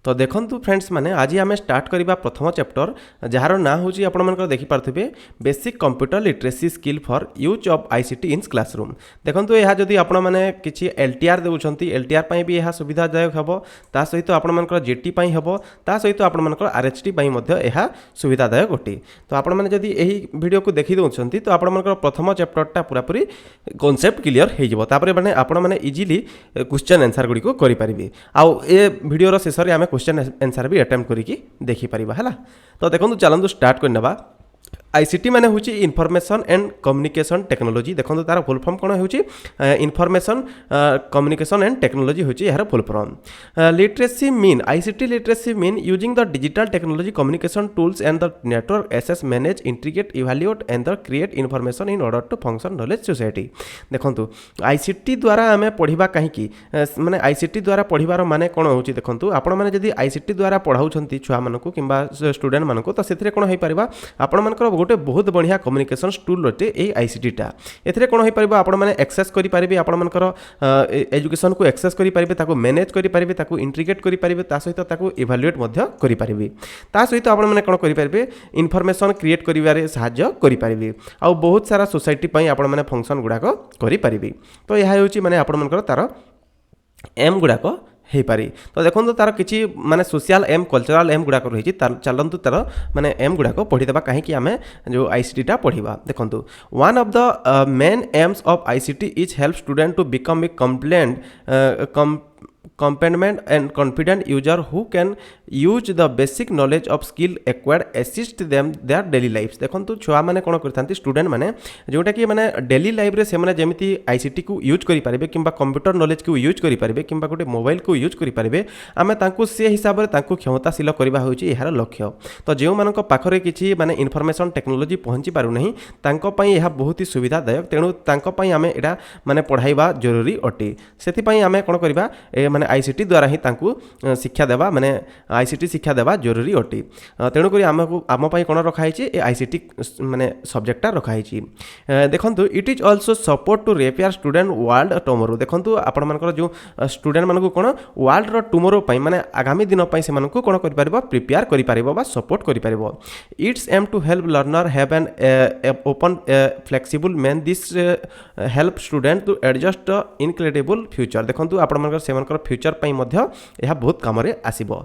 तो देखंतु फ्रेंड्स माने आज आम स्टार्ट करवा प्रथम चैप्टर जार ना हूँ आप देखिपे basic computer literacy skill for use of ICT in classroom. देखंतु यह जदि आपण मैंने किसी एलटीआर देउछंती एलटीआर पई भी यह सुविधादायक हेबो ता सहित आपण जेटी पई हेबो ता सहित आपण आरएचटी पई मध्ये यह सुविधादायक अटे। तो आपण मैंने जदि यही वीडियो को देखि दउछंती तो आपण प्रथम चैप्टरटा पूरा पूरी कांसेप्ट क्लियर हो जिवो तापरे माने आपण मैंने इजीली क्वेश्चन आंसर गुडी को करि परिबे। आउ ए वीडियो शेष में आम क्वेश्चन आंसर भी अटेम्प्ट करके देखिपर है। तो देखो चलतु स्टार्ट करना। आईसीटी माने हूँ इनफॉरमेशन एंड कम्युनिकेशन टेक्नोलॉजी। देखो तार फुल फॉर्म कौन हो इनफॉरमेशन कम्युनिकेशन एंड टेक्नोलॉजी हूँ यार full form. Literacy mean ICT literacy mean using the digital technology communication tools and the network access manage integrate evaluate and the create information in order to function knowledge society. देखो ICT द्वारा आम पढ़ा कहीं माने ICT द्वारा पढ़ार माने कौन हो देखो आपण मैंने जब आईसीटी द्वारा पढ़ाऊँ छुआ मानक कि स्टूडेंट मानक तो से कौन हो पार आपण गोटे बहुत बढ़िया कम्युनिकेशन टूल अटे ये आईसीटीटा। एथिरे कौन हो पार आपण मैंने एक्सेस करेंगे आपण एजुकेशन को एक्सेस करेंगे मैनेज करेंगे इंटीग्रेट करेंगे सहित इवैल्यूएट करेंगे सहित आपण मैंने कौन करेंगे इनफॉरमेशन क्रिएट करिवारे सहाय्य करेंगे आ बहुत सारा सोसाइटी आपण मैंने फंक्शन गुड़ाक करेंगे। तो यह हूँ माने आपण तार एम गुड़ाक हो पारी। तो देखो तार किसी माने सोशल एम कल्चरल एम गुड़ाक रही चलतु तार माने एम गुड़ाक पढ़ीदेवा कहीं आम जो आईसीटीटा पढ़ा। देखो one of the main aims of ICT is help student to become a competent and confident user who can use the basic knowledge of skill acquired assist them their daily lives। देखो छुआ मैंने कौन करते student मैंने जोटा कि मैंने daily life रे से मैंने जमी आईसीटी को यूज करेंगे कि कंप्यूटर नॉलेज को यूज करेंगे कि गोटे मोबाइल को यूज करेंगे आम से हिसाब से क्षमताशील करवा हूँ यार लक्ष्य। तो जो मान पाखरे किसी माने इनफॉरमेशन टेक्नोलॉजी पहुँची पारुना यह बहुत ही सुविधादायक तेणु आम यहाँ माने पढ़ाइबा जरूरी अटे। से आम कौन करवा माने आईसीटी द्वारा ही तांकु शिक्षा देवा माने आईसीटी शिक्षा देवा जरूरी अटे। तेणुक आम कौन रखाई आईसीटी माने सब्जेक्टा रखाई। देखो it is also support to prepare student world tomorrow. देखो आपण मानकर जो स्टूडेंट मानक कौन वर्ल्ड टुमोरो माने आगामी दिन से कौन कर प्रिपेयर कर सपोर्ट कर। It's aim to help learner have an open flexible man this help student to adjust incredible future. देखो आपण फ्यूचर पाई यह बहुत कम आसीबो।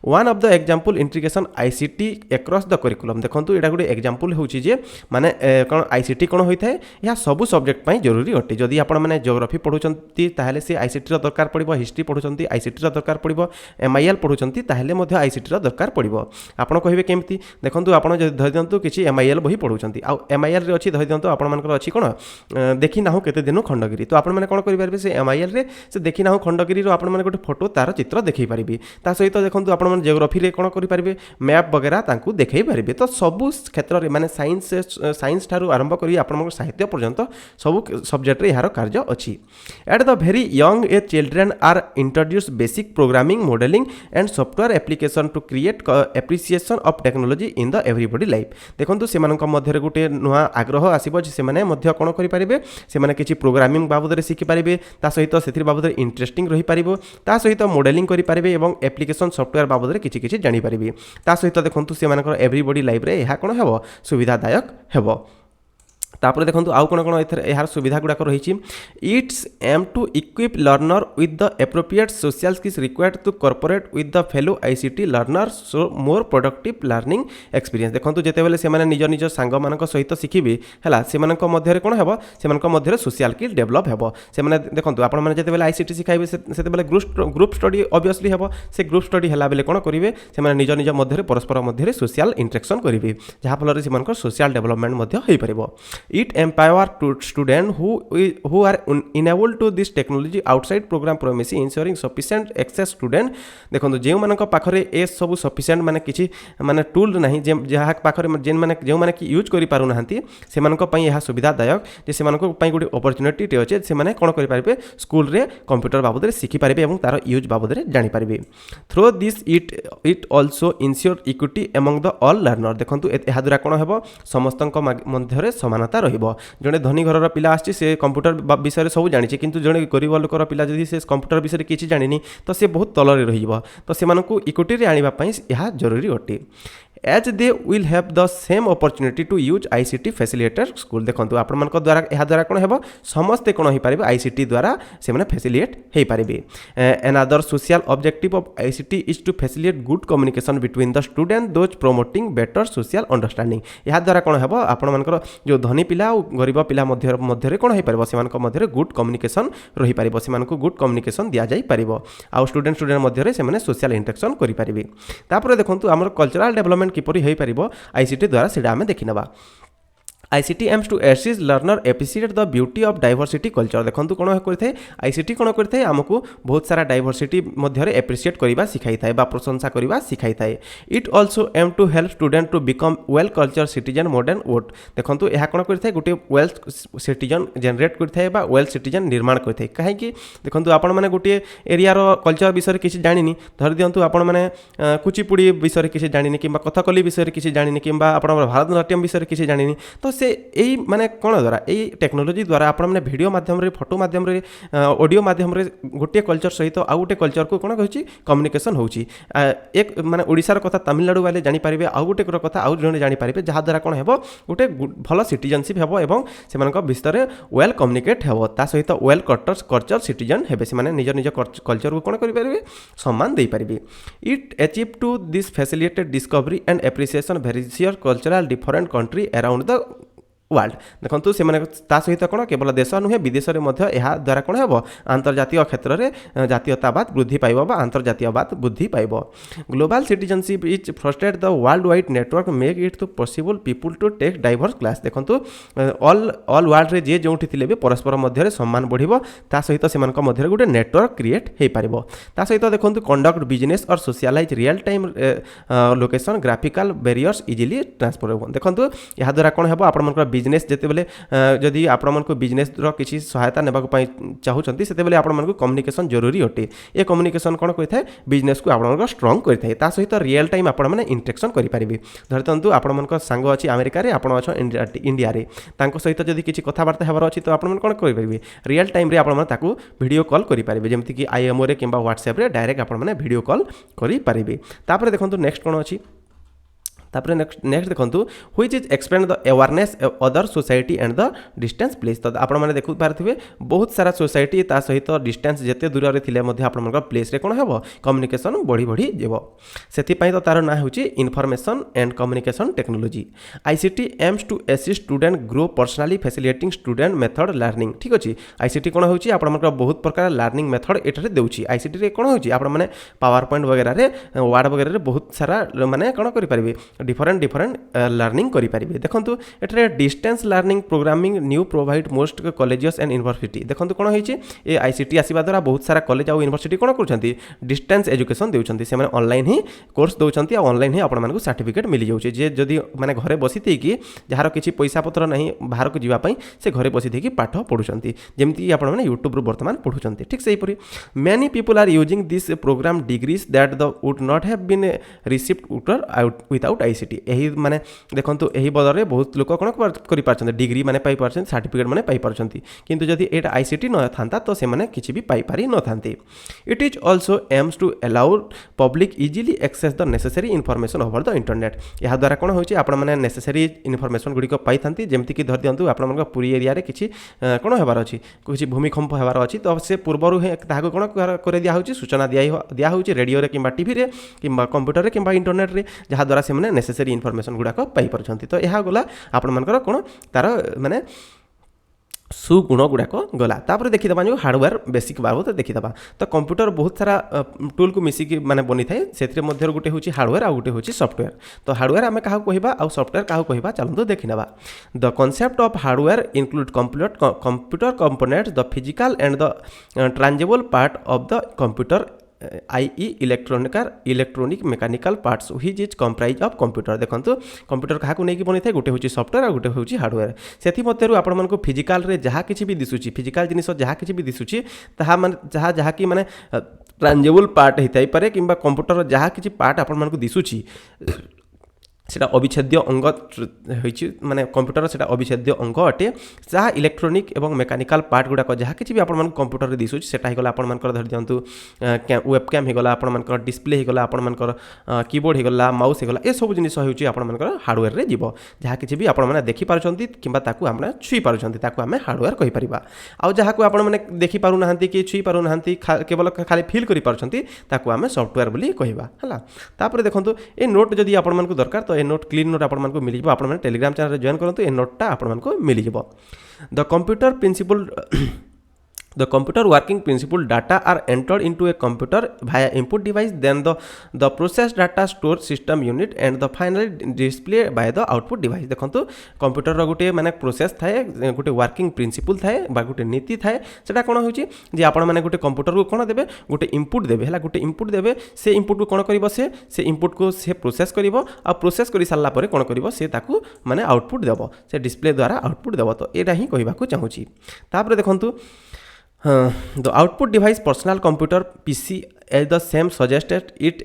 One of the example integration ICT across the curriculum. देखो यहाँ गोटे एग्जांपल होची जे माने कौन आईसीटी कौन होता है यह सब सब्जेक्ट पाई जरूरी अटे। जदि आपण मैंने जियोग्राफी पढ़ुचंती ताहले से आईसीटी रो दरकार पड़िबो, हिस्ट्री पढ़ुचंती आईसीटी रो दरकार पड़िबो, एमआईएल पढ़ुचंती ताहले मध्ये आईसीटी रो दरकार पड़िबो। आपण कहिबे केमती देखंतु आपण धरि दियंतु किछि एमआईएल बही पढ़ुचंती आ एमआईएल रे अछि धरि दियंतु आपण मानकर अछि कोन देखि नाहु केते दिन खंडगिरी। तो आपण माने कोन करि परबे से एमआईएल रे से देखि नाहु खंडगिरी रो आपण माने गोटे फोटो तार चित्र देखै पारिबे ता सहित देखो आपण माने जियोग्राफी रे कोन करि पारिबे मैप वगैरह तांकु देखै पारिबे। तो सबु क्षेत्र रे माने साइंस ठारू आरंभ करी आपण साहित्य पर्यंत सबु सब्जेक्ट रे यार कार्य अछि। At the very young a children are introduce basic programming modelling and software application to create appreciation of technology in the everybody life. देखो से मध्य गोटे नुआ आग्रह आसीबो जे से माने मध्य कोन करि पारिबे से माने किछि प्रोग्रामिंग बाबद रे सिखि पारिबे ता सहित सेथिर बाबद रे इंटरेस्टिंग रहि पारिबो ता सहित मॉडलिंग करि पारिबे एवं एप्लिकेशन सॉफ्टवेयर बाबद रे किछि किछि जानि पारिबे ता सहित देखंतु से मानकर एवरीबॉडी लाइफ रे यह कोन हेबो सुविधादायक हेबो। तापर देखो आउ कौन कौन यार सुविधा गुड़ाक रही। It's aim to equip learner with the appropriate social skills required to corporate with the fellow ICT learner so more productive learning experience. देखो जिते बेले से निज निज सांग मान सहित शिखिबे है से मध्य कौन हेबो से सोशल स्किल डेभलप हेबो। से देखो आपण मैंने जिते बेले आईसीटी शिखाइबे से ग्रुप स्टडी ऑब्वियसली हेबो से ग्रुप स्टडी है बेले कौन करेंगे से निज निज मध्य परस्पर मध्य सोशल इंटरेक्शन करेंगे जहाँफल से सोशल डेभलपमेंट हो पारिबो। It empower to students who are enabled to this technology outside program promise ensuring sufficient access student। देखो जो मान पाखरे ए सब सफिशिएंट माने किछि माने टूल नहीं जहाँ पाखरे जेन माने जो माने कि यूज करि पारु नाहंती से मानक पई यह सुविधादायक जे से मानक पई गोटे अपॉर्चुनिटी टे अछि से माने कोन करि पारिबे स्कूल रे कंप्यूटर बाबद रे सिखि पारिबे एवं तार यूज बाबद रे जानि पारिबे। Through this it also ensure equity among the all learner. देखंतु एहा द्वारा कोन हेबो समस्तक मध्य रे समानता ସହାୟତା ରହିବ। ଜଣେ ଧନୀ ଘରର ପିଲା ଆସିଛି, ସେ କମ୍ପ୍ୟୁଟର ବିଷୟରେ ସବୁ ଜାଣିଛି, କିନ୍ତୁ ଜଣେ ଗରିବ ଲୋକର ପିଲା ଯଦି ସେ କମ୍ପ୍ୟୁଟର ବିଷୟରେ କିଛି ଜାଣିନି ତ ସେ ବହୁତ ତଳରେ ରହିଯିବ। ତ ସେମାନଙ୍କୁ ଇକ୍ୱିଟିରେ ଆଣିବା ପାଇଁ ଏହା ଜରୁରୀ ଅଟେ। as they will have the same opportunity to use ICT facilitator school। ଦେଖନ୍ତୁ ଆପଣମାନଙ୍କ ଦ୍ୱାରା ଏହା ଦ୍ୱାରା କ'ଣ ହେବ, ସମସ୍ତେ କ'ଣ ହୋଇପାରିବେ, ICT ଦ୍ୱାରା ସେମାନେ ଫ୍ୟାସିଲିଟେଟ୍ ହୋଇପାରିବେ। another social objective of ICT is to facilitate good communication between the student, those promoting better social understanding। ଏହା ଦ୍ୱାରା କ'ଣ ହେବ, ଆପଣମାନଙ୍କର ଯେଉଁ ଧନୀ ପିଲା ଆଉ ଗରିବ ପିଲା ମଧ୍ୟରେ କ'ଣ ହୋଇପାରିବ, ସେମାନଙ୍କ ମଧ୍ୟରେ ଗୁଡ୍ କମ୍ୟୁନିକେସନ୍ ରହିପାରିବ, ସେମାନଙ୍କୁ ଗୁଡ୍ କମ୍ୟୁନିକେସନ୍ ଦିଆଯାଇପାରିବ, ଆଉ ଷ୍ଟୁଡେଣ୍ଟ ମଧ୍ୟରେ ସେମାନେ ସୋସିଆଲ ଇଣ୍ଟରାକ୍ସନ୍ କରିପାରିବେ। ତାପରେ ଦେଖନ୍ତୁ ଆମର କଲଚରାଲ ଡେଭଲପମେଣ୍ଟ କିପରି ହୋଇପାରିବ ICT ଦ୍ୱାରା, ସେଇଟା ଆମେ ଦେଖିନେବା। ICT aims to assist learner appreciate the beauty of diversity culture। ଦେଖନ୍ତୁ କ'ଣ କରିଥାଏ, ICT କ'ଣ କରିଥାଏ, ଆମକୁ ବହୁତ ସାରା ଡାଇଭର୍ସିଟି ମଧ୍ୟରେ ଏପ୍ରିସିଏଟ୍ କରିବା ଶିଖାଇଥାଏ ବା ପ୍ରଶଂସା କରିବା ଶିଖାଇଥାଏ। It also aim to help student to become well culture citizen modern world. ଦେଖନ୍ତୁ ଏହା କ'ଣ କରିଥାଏ, ଗୋଟିଏ ୱେଲ୍ ସିଟିଜନ୍ ଜେନେରେଟ୍ କରିଥାଏ ବା ୱେଲ୍ ସିଟିଜନ୍ ନିର୍ମାଣ କରିଥାଏ। କାହିଁକି, ଦେଖନ୍ତୁ ଆପଣମାନେ ଗୋଟିଏ ଏରିଆର କଲଚର ବିଷୟରେ କିଛି ଜାଣିନି, ଧରି ଦିଅନ୍ତୁ ଆପଣମାନେ କୁଚିପୁଡ଼ି ବିଷୟରେ କିଛି ଜାଣିନି, କିମ୍ବା କଥକଲି ବିଷୟରେ କିଛି ଜାଣିନି, କିମ୍ବା ଆପଣଙ୍କର ଭାରତନାଟ୍ୟମ୍ ବିଷୟରେ କିଛି ଜାଣିନି, ତ ସେ ଏଇ ମାନେ କ'ଣ ଦ୍ୱାରା, ଏଇ ଟେକ୍ନୋଲୋଜି ଦ୍ୱାରା ଆପଣମାନେ ଭିଡ଼ିଓ ମାଧ୍ୟମରେ, ଫଟୋ ମାଧ୍ୟମରେ, ଅଡ଼ିଓ ମାଧ୍ୟମରେ ଗୋଟିଏ କଲଚର ସହିତ ଆଉ ଗୋଟେ କଲଚରକୁ କ'ଣ ହେଉଛି, କମ୍ୟୁନିକେସନ୍ ହେଉଛି। ଏକ ମାନେ ଓଡ଼ିଶାର କଥା ତାମିଲନାଡ଼ୁ ବାଲେ ଜାଣିପାରିବେ, ଆଉ ଗୋଟେ କଥା ଆଉ ଜଣେ ଜାଣିପାରିବେ, ଯାହାଦ୍ୱାରା କ'ଣ ହେବ, ଗୋଟେ ଭଲ ସିଟିଜନସିପ୍ ହେବ ଏବଂ ସେମାନଙ୍କ ଭିତରେ ୱେଲ୍ କମ୍ୟୁନିକେଟ୍ ହେବ, ତା ସହିତ ୱେଲ୍ କଲଚର ସିଟିଜନ୍ ହେବେ, ସେମାନେ ନିଜ ନିଜ କଲଚରକୁ କ'ଣ କରିପାରିବେ, ସମ୍ମାନ ଦେଇପାରିବେ। It achieve to this facilitate discovery and appreciation various cultural different country around the world. ଦେଖନ୍ତୁ ସେମାନେ ତା ସହିତ କ'ଣ, କେବଳ ଦେଶ ନୁହେଁ ବିଦେଶରେ ମଧ୍ୟ ଏହା ଦ୍ୱାରା କ'ଣ ହେବ, ଆନ୍ତର୍ଜାତୀୟ କ୍ଷେତ୍ରରେ ଜାତୀୟତାବାଦ ବୃଦ୍ଧି ପାଇବ ବା ଆନ୍ତର୍ଜାତୀୟବାଦ ବୃଦ୍ଧି ପାଇବ। Global citizenship is fostered the world wide network make it to possible people to take diverse class. ଦେଖନ୍ତୁ ଅଲ୍ ୱାର୍ଲ୍ଡରେ ଯିଏ ଯେଉଁଠି ଥିଲେ ବି ପରସ୍ପର ମଧ୍ୟରେ ସମ୍ମାନ ବଢ଼ିବ, ତା ସହିତ ସେମାନଙ୍କ ମଧ୍ୟରେ ଗୋଟେ ନେଟୱାର୍କ କ୍ରିଏଟ୍ ହୋଇପାରିବ। ତା ସହିତ ଦେଖନ୍ତୁ conduct business or socialize real time location graphical barriers easily transfer ହେବ। ଦେଖନ୍ତୁ ଏହାଦ୍ୱାରା କ'ଣ ହେବ, ଆପଣଙ୍କର ବିଜନେସ୍ ଯେତେବେଳେ ଯଦି ଆପଣମାନଙ୍କୁ ବିଜନେସ୍ର କିଛି ସହାୟତା ନେବାକୁ ପାଇଁ ଚାହୁଁଛନ୍ତି, ସେତେବେଳେ ଆପଣମାନଙ୍କୁ କମ୍ୟୁନିକେସନ୍ ଜରୁରୀ ଅଟେ। ଏ କମ୍ୟୁନିକେସନ୍ କ'ଣ କରିଥାଏ, ବିଜନେସ୍କୁ ଆପଣଙ୍କର ଷ୍ଟ୍ରଙ୍ଗ କରିଥାଏ। ତା ସହିତ ରିଅଲ୍ ଟାଇମ୍ ଆପଣମାନେ ଇଣ୍ଟରାକ୍ସନ୍ କରିପାରିବେ। ଧରିଥାନ୍ତୁ ଆପଣମାନଙ୍କ ସାଙ୍ଗ ଅଛି ଆମେରିକାରେ, ଆପଣ ଅଛ ଇଣ୍ଡିଆରେ, ତାଙ୍କ ସହିତ ଯଦି କିଛି କଥାବାର୍ତ୍ତା ହେବାର ଅଛି, ତ ଆପଣମାନେ କ'ଣ କରିପାରିବେ, ରିଅଲ୍ ଟାଇମ୍ରେ ଆପଣମାନେ ତାକୁ ଭିଡ଼ିଓ କଲ୍ କରିପାରିବେ, ଯେମିତିକି IMOରେ କିମ୍ବା ହ୍ୱାଟ୍ସଆପ୍ରେ ଡାଇରେକ୍ଟ ଆପଣମାନେ ଭିଡ଼ିଓ କଲ୍ କରିପାରିବେ। ତାପରେ ଦେଖନ୍ତୁ ନେକ୍ସଟ କ'ଣ ଅଛି, ତାପରେ ନେକ୍ସଟ ଦେଖନ୍ତୁ which is explain the awareness other society and the distance place. ତ ଆପଣମାନେ ଦେଖିପାରୁଥିବେ ବହୁତ ସାରା ସୋସାଇଟି, ତା ସହିତ ଡିଷ୍ଟାନ୍ସ ଯେତେ ଦୂରରେ ଥିଲେ ମଧ୍ୟ ଆପଣଙ୍କର ପ୍ଲେସ୍ରେ କ'ଣ ହେବ, କମ୍ୟୁନିକେସନ୍ ବଢ଼ି ଯିବ। ସେଥିପାଇଁ ତ ତା'ର ନାଁ ହେଉଛି information and communication technology. ICT aims to assist student grow personally facilitating student method learning. ଠିକ୍ ଅଛି, ICT କ'ଣ ହେଉଛି, ଆପଣଙ୍କର ବହୁତ ପ୍ରକାର ଲର୍ଣ୍ଣିଂ ମେଥଡ଼ ଏଠାରେ ଦେଉଛି। ICTରେ କ'ଣ ହେଉଛି, ଆପଣମାନେ ପାୱାର ପଏଣ୍ଟ ବଗେରାରେ, ୱାର୍ଡ଼ ବଗେରାରେ ବହୁତ ସାରା ମାନେ କ'ଣ କରିପାରିବେ, different ଲର୍ଣ୍ଣିଂ କରିପାରିବେ। ଦେଖନ୍ତୁ ଏଠାରେ distance learning programming new provide most colleges and university. ଦେଖନ୍ତୁ କ'ଣ ହେଇଛି, ଏ ICT ଆସିବା ଦ୍ୱାରା ବହୁତ ସାରା କଲେଜ ଆଉ ୟୁନିଭର୍ସିଟି କ'ଣ କରୁଛନ୍ତି, ଡିଷ୍ଟାନ୍ସ ଏଜୁକେସନ୍ ଦେଉଛନ୍ତି। ସେମାନେ ଅନଲାଇନ୍ ହିଁ କୋର୍ସ ଦେଉଛନ୍ତି, ଆଉ ଅନଲାଇନ୍ ହିଁ ଆପଣମାନଙ୍କୁ ସାର୍ଟିଫିକେଟ୍ ମିଳିଯାଉଛି। ଯେ ଯଦି ମାନେ ଘରେ ବସିଥାଇକି, ଯାହାର କିଛି ପଇସା ପତ୍ର ନାହିଁ ବାହାରକୁ ଯିବା ପାଇଁ, ସେ ଘରେ ବସିଥାଇକି ପାଠ ପଢ଼ୁଛନ୍ତି, ଯେମିତିକି ଆପଣମାନେ ୟୁଟ୍ୟୁବରୁ ବର୍ତ୍ତମାନ ପଢ଼ୁଛନ୍ତି। ଠିକ୍ ସେହିପରି many people are using this program degrees that the would not have been received without ICT। ଏହି ମାନେ ଦେଖନ୍ତୁ ଏହି ବଦଳରେ ବହୁତ ଲୋକ କ'ଣ କରିପାରୁଛନ୍ତି, ଡିଗ୍ରୀ ମାନେ ପାଇପାରୁଛନ୍ତି, ସାର୍ଟିଫିକେଟ୍ ମାନେ ପାଇପାରୁଛନ୍ତି, କିନ୍ତୁ ଯଦି ଏଇଟା ICT ନଥାନ୍ତା ତ ସେମାନେ କିଛି ବି ପାଇପାରିନଥାନ୍ତି। It is also aims to allow public easily access the necessary information over the internet. ଏହାଦ୍ୱାରା କ'ଣ ହେଉଛି, ଆପଣମାନେ ନେସେସରୀ ଇନଫର୍ମେସନ୍ ଗୁଡ଼ିକ ପାଇଥାନ୍ତି। ଯେମିତିକି ଧରି ଦିଅନ୍ତୁ ଆପଣଙ୍କ ପୁରୀ ଏରିଆରେ କିଛି କ'ଣ ହେବାର ଅଛି, କିଛି ଭୂମିକମ୍ପ ହେବାର ଅଛି, ତ ସେ ପୂର୍ବରୁ ହିଁ ତାହାକୁ କ'ଣ କରି ଦିଆହେଉଛି, ସୂଚନା ଦିଆହେଉଛି ରେଡ଼ିଓରେ କିମ୍ବା ଟିଭିରେ କିମ୍ବା କମ୍ପ୍ୟୁଟରରେ କିମ୍ବା ଇଣ୍ଟରନେଟ୍ରେ, ଯାହାଦ୍ୱାରା ସେମାନେ ନେସେସରୀ ଇନଫର୍ମେସନ୍ ଗୁଡ଼ାକ ପାଇପାରୁଛନ୍ତି। ତ ଏହା ଗଲା ଆପଣମାନଙ୍କର କ'ଣ, ତା'ର ମାନେ ସୁଗୁଣ ଗୁଡ଼ାକ ଗଲା। ତାପରେ ଦେଖିଦେବା ଯେଉଁ ହାର୍ଡ଼ୱେର୍ ବେସିକ୍ ବାବଦ ଦେଖିଦେବା। ତ କମ୍ପ୍ୟୁଟର ବହୁତ ସାରା ଟୁଲ୍କୁ ମିଶିକି ମାନେ ବନିଥାଏ, ସେଥିରେ ମଧ୍ୟରୁ ଗୋଟେ ହେଉଛି ହାର୍ଡ଼ୱେର୍ ଆଉ ଗୋଟେ ହେଉଛି ସଫ୍ଟୱେର୍। ତ ହାର୍ଡ଼ୱେର୍ ଆମେ କାହାକୁ କହିବା ଆଉ ସଫ୍ଟୱେର୍ କାହାକୁ କହିବା, ଚାଲନ୍ତୁ ଦେଖିନେବା। The concept of hardware include computer components, the physical and the tangible part of the computer i.e. Electronic mechanical parts which is comprise of computer. देखंतु कंप्यूटर काहाकू नेकी बनी थाए, गोटे होची सॉफ्टवेयर आ गोटे होची हार्डवेयर। सेथि मध्यरु आपण मानको फिजिकल रे जहा किछि भी दिसुची, फिजिकल जिनिस जहा किछि भी दिसुची ताहा माने जहा कि माने ट्रांजेबल पार्ट हेताई पारे, किंबा कंप्यूटर जहा किछि पार्ट आपण मानको दिसुची सेटा अविच्छेद्य अंग माने कंप्यूटर सेटा अविच्छेद्य अंग अटे जहाँ इलेक्ट्रोनिक एवं मेकानिकल पार्ट गुड़ाक जहाँ किसी भी आपण कंप्यूटर दिशुच सेटा होगा आपण धर दिंतु वेबकैम होगा आपण डिस्प्ले होगा आपण कीबोर्ड होगा माउस होगा ये सब जिन होकर हार्डवेयर रे जीव जहाँ किसी भी आपण देखिपार कि छुई पार्टी आम हार्डवेयर कहीपर आउ जहाँ को आपण मैंने देखिपारूना कि छुई पारूना केवल खाली फिल कर आम सॉफ्टवेयर बोली कहवा है तापर देखो ये नोट जदि आपण दरकार तो ये नोट क्लीन नोट आपको मिल जाए आप टेलीग्राम चैनल जॉइन करूँ ये नोटा आपको मिल जाए the computer principle The computer working principle data are entered into a computer via input device, then the processed data stored system unit and the finally displayed by the output device. देखो computer रो गोटे माने process थाए गोटे working principle थाए बा गोटे नीति थाए सेटा कोन होची जे आपण माने गोटे कंप्यूटर को कोन देबे गोटे इनपुट देबे हला गोटे इनपुट देबे से इनपुट को कोन करिवो से इनपुट को से प्रोसेस करिवो आ प्रोसेस करि सारला परे कोन करिवो से ताकू माने आउटपुट देबो से डिस्प्ले द्वारा आउटपुट देबो तो एटा ही कहबा को चाहूची तापर देखंतु the output device personal computer PC as the same suggested it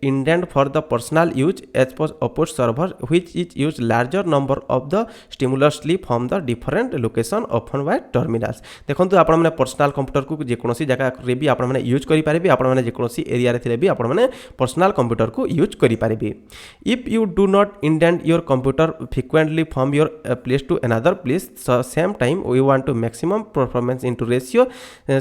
intended for the personal use as opposed server which is used larger number of the stimulously from the different location often by terminals देखो तो आपण माने personal computer को जे कोनोसी जगह रे भी आपण माने यूज करि पारिबे आपण माने जे कोनोसी एरिया रे थिले भी आपण माने पर्सनल कंप्यूटर को यूज करि पारिबे if you do not intend your computer frequently from your place to another place same time we want to maximum performance into ratio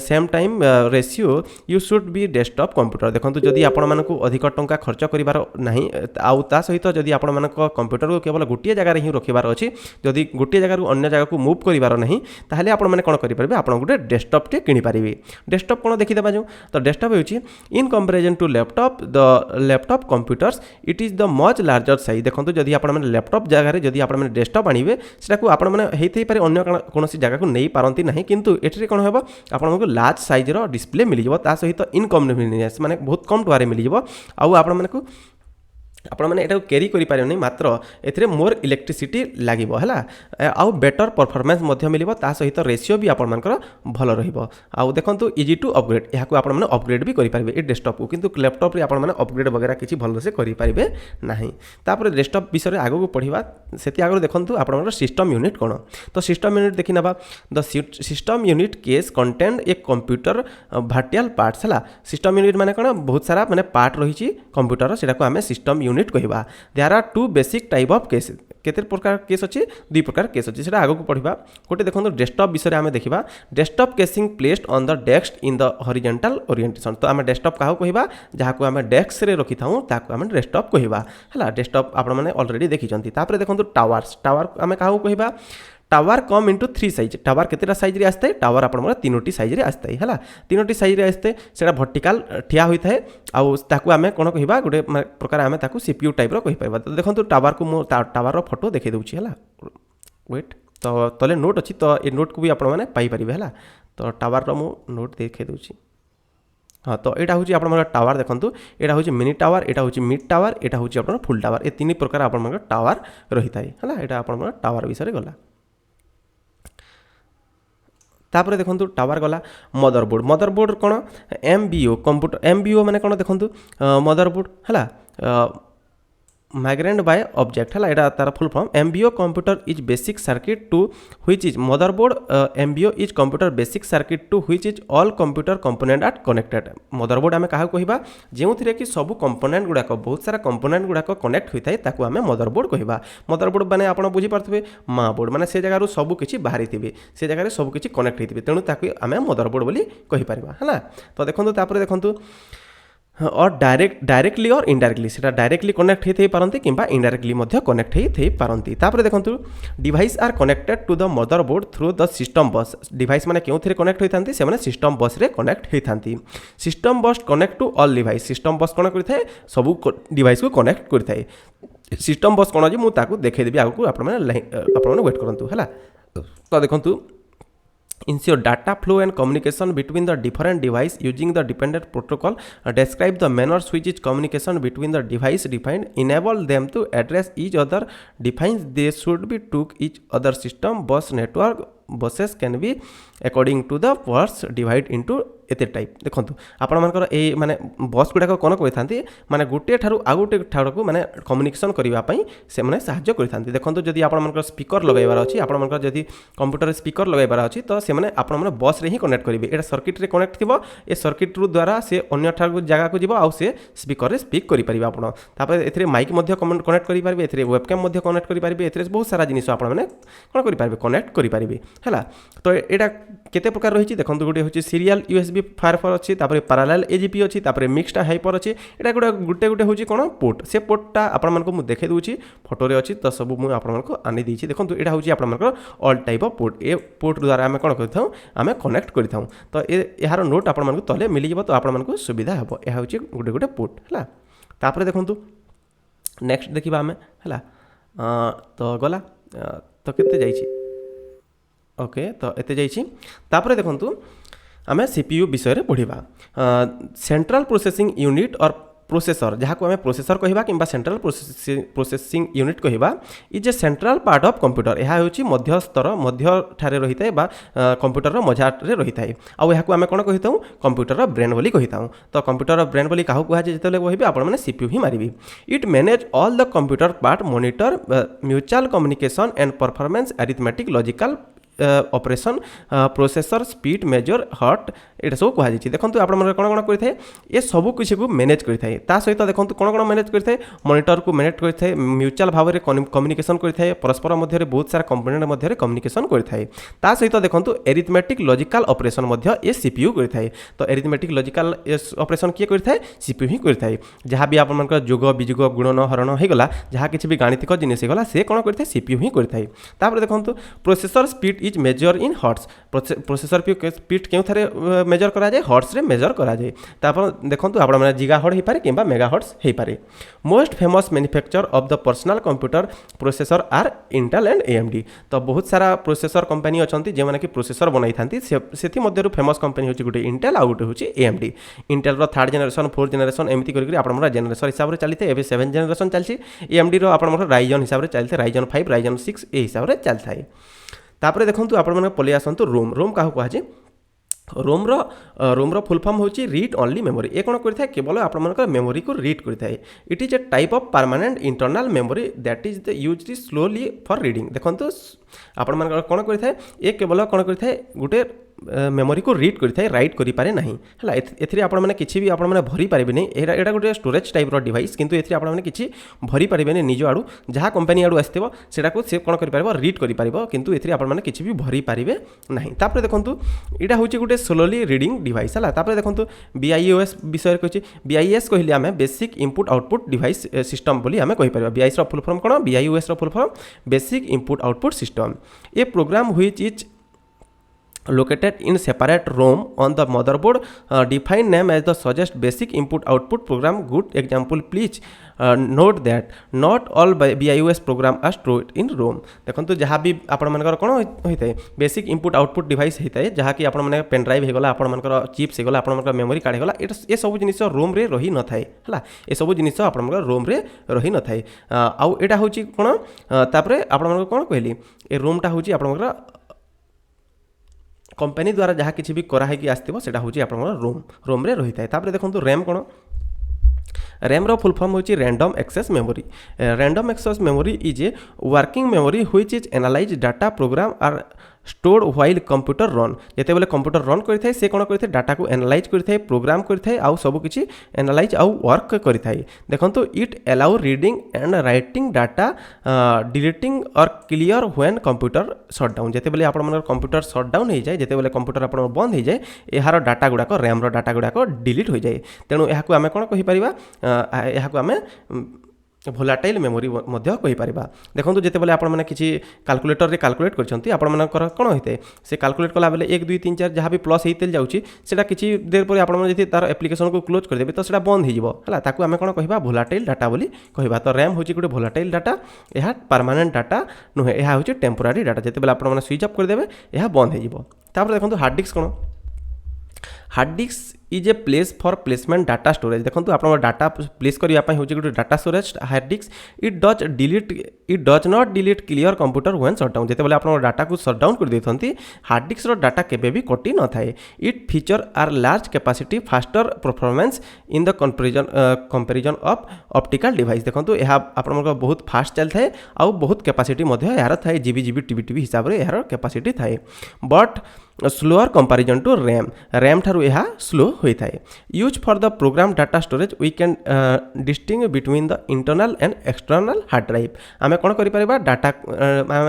same time ratio you should be desktop computer देखो जदि आपण मानकु अधिक टंका खर्च करिवार नाही आउ ता सहित जदि आपण मानक कंप्यूटर को केवल गोटे जगह ही रखिबार अछि जदि गोटे जगह रु अन्य जगह को मूव करिवार नाही ताहले आपण माने कोन करि परबे आपण गोटे डेस्कटॉप टे किनि पारिबे डेस्कटॉप कोन देखि देबा जो तो डेस्कटॉप होछि in comparison to laptop the laptop computers it is the much larger size देखो जदि आपण माने लैपटॉप जगह रे जदि आपण माने डेस्कटॉप आनिबे सेटा को आपण माने हेइथै पारे अन्य कोनोसी जगह को नै पारंती नाही किंतु एठरे कोन हेबो आपण को लार्ज साइज रो डिस्प्ले मिल जिवो ता सहित इनकन्वीनियंस माने बहुत कम टुआरे मिल जिवो आउ आपण माने को आपण मैंने एटा कैरी करि पारे नहीं मात्र एथरे मोर इलेक्ट्रिसिटी लागिबो हला आउ बेटर परफॉर्मेंस मध्य मिलिबो ता सहित रेशियो भी आपण मानकर भल रहिबो आउ देखंतु इजी टू अपग्रेड या को आपण माने अपग्रेड भी करि पारिबे ए डेस्कटॉप को किंतु लैपटॉप रे आपण माने अपग्रेड वगैरह किछि भल से करि पारिबे नाही तापर डेस्कटॉप विषय आगो को पढिबा सेति आगो देखंतु आपण माने सिस्टम यूनिट कोन तो सिस्टम यूनिट देखि नबा the system unit case contain a computer vertical parts हला सिस्टम यूनिट माने कोन बहुत सारा माने पार्ट रहिछि कंप्यूटर सेटा को हमें सिस्टम यूनिट कहबा there are two basic type of case केते प्रकार केस अछि दुई प्रकार केस अछि सेटा आगो को पढिबा गोटे देखंतु डेस्कटॉप विषय आमे देखिबा desktop casing placed on the desk in the horizontal orientation तो आमे डेस्कटॉप काहो कहबा जहा को आमे डेस्क रे रखि थाउ ताको आमे डेस्कटॉप कहबा हला डेस्कटॉप आपण माने ऑलरेडी देखि चंती तापर देखंतु टावर आमे काहो कहबा टावर कम इंटू 3 साइज टावर केतेटा साइज रे आस्ते टावर आपण मोर तीनोटी साइज रे आस्ते हला तीनोटी साइज रे आस्ते सेटा वर्टिकल ठिया होई थाए आउ ताकू आमे कोन कहबा गोटे प्रकार आमे ताकू सीपीयू टाइप रो कहि परबा तो देखंतु टावर को मो टावर रो फोटो देखै दउची हला वेट तो तले नोट अछि तो ए नोट को भी आपण माने पाई परिबे हला तो टावर रो मो नोट देखै दउची हाँ तो यहाँ हूँ आप टावर देखो यहाँ हूँ मिनी टावर यहाँ हूँ मिड टावर यहाँ हूँ आप फुल टावर ये तीन प्रकार आप टावर रही है यहाँ आप टावर विषय गला तापर देखो टावर गला मदरबोर्ड कौन एमबीओ कंप्यूटर एमबीओ माने कौन देखो मदरबोर्ड है माइग्रेंट बाय ऑब्जेक्ट है यहाँ तार full form MBO computer is basic circuit to which is motherboard MBO is computer basic circuit to which is all computer component are connected motherboard आम क्या कहवा जो कि सब कंपोनेंट गुड़ाक बहुत सारा कंपोनेंट गुड़ाक कनेक्ट होता है ताकू आम मदरबोर्ड कहवा मदरबोर्ड मैंने आप बुझीपारे माँ बोर्ड मैंने से जगह सब किसी बाहरी थे से जगह सब किसी कनेक्ट होते तेणु ताकू आम मदरबोर्ड बोली कहीपर है तो देखो देखो और डायरेक्टली और इनडायरेक्टली सेटा डायरेक्टली कनेक्ट होते पारती कि इनडायरेक्टली कनेक्ट होते पारती तापर देखो device are connected to the motherboard through the system bus device माने क्यों थे कनेक्ट होता से मैंने सिस्टम बस रे कनेक्ट होता system bus connect to all device system bus कौन करता है सब डिवाइस को कनेक्ट करता है सिस्टम बस कौन जी मुझे देखदेवी आगे आप वेट करूँ है तो देखो ensure data flow and communication between the different device using the dependent protocol describe the manner which is communication between the device defined enable them to address each other defines they should be to each other system bus network buses can be according to the words divide into एते type देखो आपर ए माने बस गुड़ाक कौन करें माने गोटे ठारू आ गोटे ठार को माने कम्युनिकेशन करने से मैंने साहाय्य करते देखो जदि आप स्पीकर लगाइबार अच्छी आप जदि कंप्यूटर स्पीकर लगाइबार अच्छी तो से मैंने आप बस रे ही कनेक्ट करेंगे यहाँ सर्किट रे कनेक्ट थी ए सर्किट रू द्वारा से अन्य ठार जगह को जीव से स्पीकर रे स्पीक करेंगे आपड़ ए माइक कनेक्ट करेंगे ए वेबकैम कनेक्ट करेंगे ए बहुत सारा जिन आप कौन करेंगे कनेक्ट करेंगे है तो यहाँ केते प्रकार रही देखो गोटे हूँ सीरियल यूएसबी फायर अच्छी पैरेलल एजीपी अच्छी मिक्सड हाइपर अच्छी यहाँ गोटे गोटे हूँ कौन पोर्ट से पोर्टा आपको देखे दूसरी फोटो अच्छी तो सब मुझे आपको आनी देती देखो यहाँ हूँ आप all type of port A port द्वारा आम कौन करें कनेक्ट करें तो यार नोट आपको तले मिल तो आपको सुविधा हे यह हूँ गोटे गोटे पोर्ट है तापर देखूँ नेक्स्ट देखा आम है तो गला तो केते जाइए ओके तो एते जाइए तापर देखूँ आम सीपीयू विषय पढ़ा सेंट्रल प्रोसेसिंग यूनिट और प्रोसेसर जहाँ को आम प्रोसेसर कहवा कि सेंट्रल प्रोसेसिंग यूनिट कहवा is a central part of computer यह हूँ मध्यस्तर मध्य ठारे रही है कंप्यूटर मझारे रही है आउ आम कौन कही था कंप्यूटर ब्रेन बोली कही था तो कंप्यूटर ब्रेन बोली क्या कहुए जो कहे आप सीपीयू ही मारिबी it manage all the computer part monitor mutual communication and performance arithmetic logical operation processor speed measure हट ये सब कहुई देखो आप कौन कौन करें ये सब किसी को मैनेज करें सहित देखो कौन कौन मैनेज करें मॉनिटर को मैनेज करें म्यूचुअल भाव में कम्युनिकेशन करें परस्पर मध्य बहुत सारा कंपोनेंट मध्य कम्युनिकेशन करें सहित देखो एरिथमेटिक लॉजिकल ऑपरेशन ये सीपीयू करें तो एरिथमेटिक लॉजिकल ऑपरेशन किए करें सीपीयू ही करें जहाँ भी आप जोग विजोग गुणन हरण होगला जहाँ किसी भी गाणितिक जिनिस होगा से कौन करें सीपीयू ही करें तापर देखो processor speed is measure in hertz processor speed क्यों थारे मेजर करा जाए हर्ट्स रे मेजर करा जाए तापर देखो आप जिगा हर्ट हो पारे कि मेगा हर्ट्स हो पारे most famous manufacture of the personal computer processor are Intel and AMD तो बहुत सारा प्रोसेसर कंपनी अच्छा जो मैंने कि प्रोसेसर बनई था से फेमस कंपनी हूँ गोटे इंटेल आउ गोटे हूँ एएमडी इंटेल रो 3rd जनरेशन 4th जनरेशन एमती करके आप जनरेशन हिसाब से चलते हैं 7th जनरेशन चलती एएमडी रो आप राइजन हिसाब से चलते राइजन 5 राइजन 6 ए हिसाब से चलता है तापर देखो आप पलि आसतु रोम रोम क्या कहुए रोम फुल फॉर्म हूँ रीड ओनली मेमोरी ये कौन करता है केवल आप मेमोरी को रीड करता है it is a type of permanent internal memory that is the use slowly for reading देखो आपण कौन करता है ये केवल कौन करता है गोटे मेमोरी को रीड करता राइट करें ना है ए किसी भी आपने भरी पारे नहीं यहाँ गोटे स्टोरेज टाइप डिवाइस किंतु ये आपने किसी भरी पारे निज आड़ू जहाँ कंपनी आड़ू आसो से कौन कर रीड कर किंतु ये आपने किसी भी भरी पारे ना तापर देखो यहाँ हूँ गोटे स्लोली रीडिंग डिवाइस है तापर देखो बीआईओएस विषय कही बीआईएस कहले आम basic input output device system बोली आम कहीपर बीआईएस फुल फॉर्म कौन BIOS full form basic input output system a program which is located in separate ROM on the motherboard defined name as the suggest basic input output program good example please note that not all BIOS program are stored in ROM देखो जहाँ भी आपंकर कौन होता है basic input output device होता है जहाँ कि आपने पेन ड्राइव होगा आपंकर चिप्स होगा आपंकर मेमोरी कार्ड होगा ये सब जिन रोम रे रही न थाए है ये सब जिन आपंकर रोम रे रही न थाए आउ यहाँ हूँ कौन तापर आप कौन कहली ये रोमटा हूँ आपंकर कंपनी द्वारा जहाँ किसी भी कराई आसो से हूँ आप रोम रे रही है देखो रैम कौन रैम रो फुल फॉर्म हूँ random access memory random access memory is a working memory which is analyze data program are stored while computer run जिते बेले कंप्यूटर रन करता है से कौन करता है डाटा को एनालाइज करता है प्रोग्राम करता है आउ सब किसी एनालाइज आउ वर्क करता है देखो it allow reading and writing data deleting और क्लियर व्हेन कंप्यूटर शटडाउन जिते बेले आप कंप्यूटर शटडाउन हो जाए जिते बेले कंप्यूटर आप बंद हो जाए यार डाटा गुड़ाक रैम रो डाटा गुड़ाक डिलीट हो जाए तेणु यहाँ आम कौन कहीपर यहाँ आम भोलाटाइल मेमोरी कहीपर देखो जिते बेले आप किसी कैलकुलेटर रे कैलकुलेट करछंती आपनकर कौन होता है से कैलकुलेट कला बेले 1 2 3 4 जहाँ भी प्लस होते जाऊँगी से किसी देर पर आप तार एप्लिकेशन को क्लोज करदेवे तो से बंद हो आम कौन कह भोलाटाइल डाटा बोली कहवा तो रैम हूँ गोटे भोलाटाइल डाटा यह परमानेंट डाटा नुहे यह हूँ टेम्पोरारी डाटा जिते बेले आप स्विच अफ करदेवे यह बंद हो देखो हार्ड डिस्क कौन hard disk is a place for placement data storage देखो आप डाटा प्लेस करने हूँ गोटे data storage hard disk it does not delete clear computer when shutdown जितेबाला आप डाटा को शटडाउन कर देते हार्ड डिस्क डाटा केबे भी कटि न थाए it feature are large capacity faster performance in the comparison of optical device देखो यह आप बहुत फास्ट चल थाए आउ बहुत कैपेसिटी यार थाए जीबी जीबी टीबी टीबी हिसाब से यार कैपेसिटी थाए but slower comparison to RAM ठारू यह स्लो होता है use for the program data storage we can distinguish between the internal and external hard drive आम कौन कर डाटा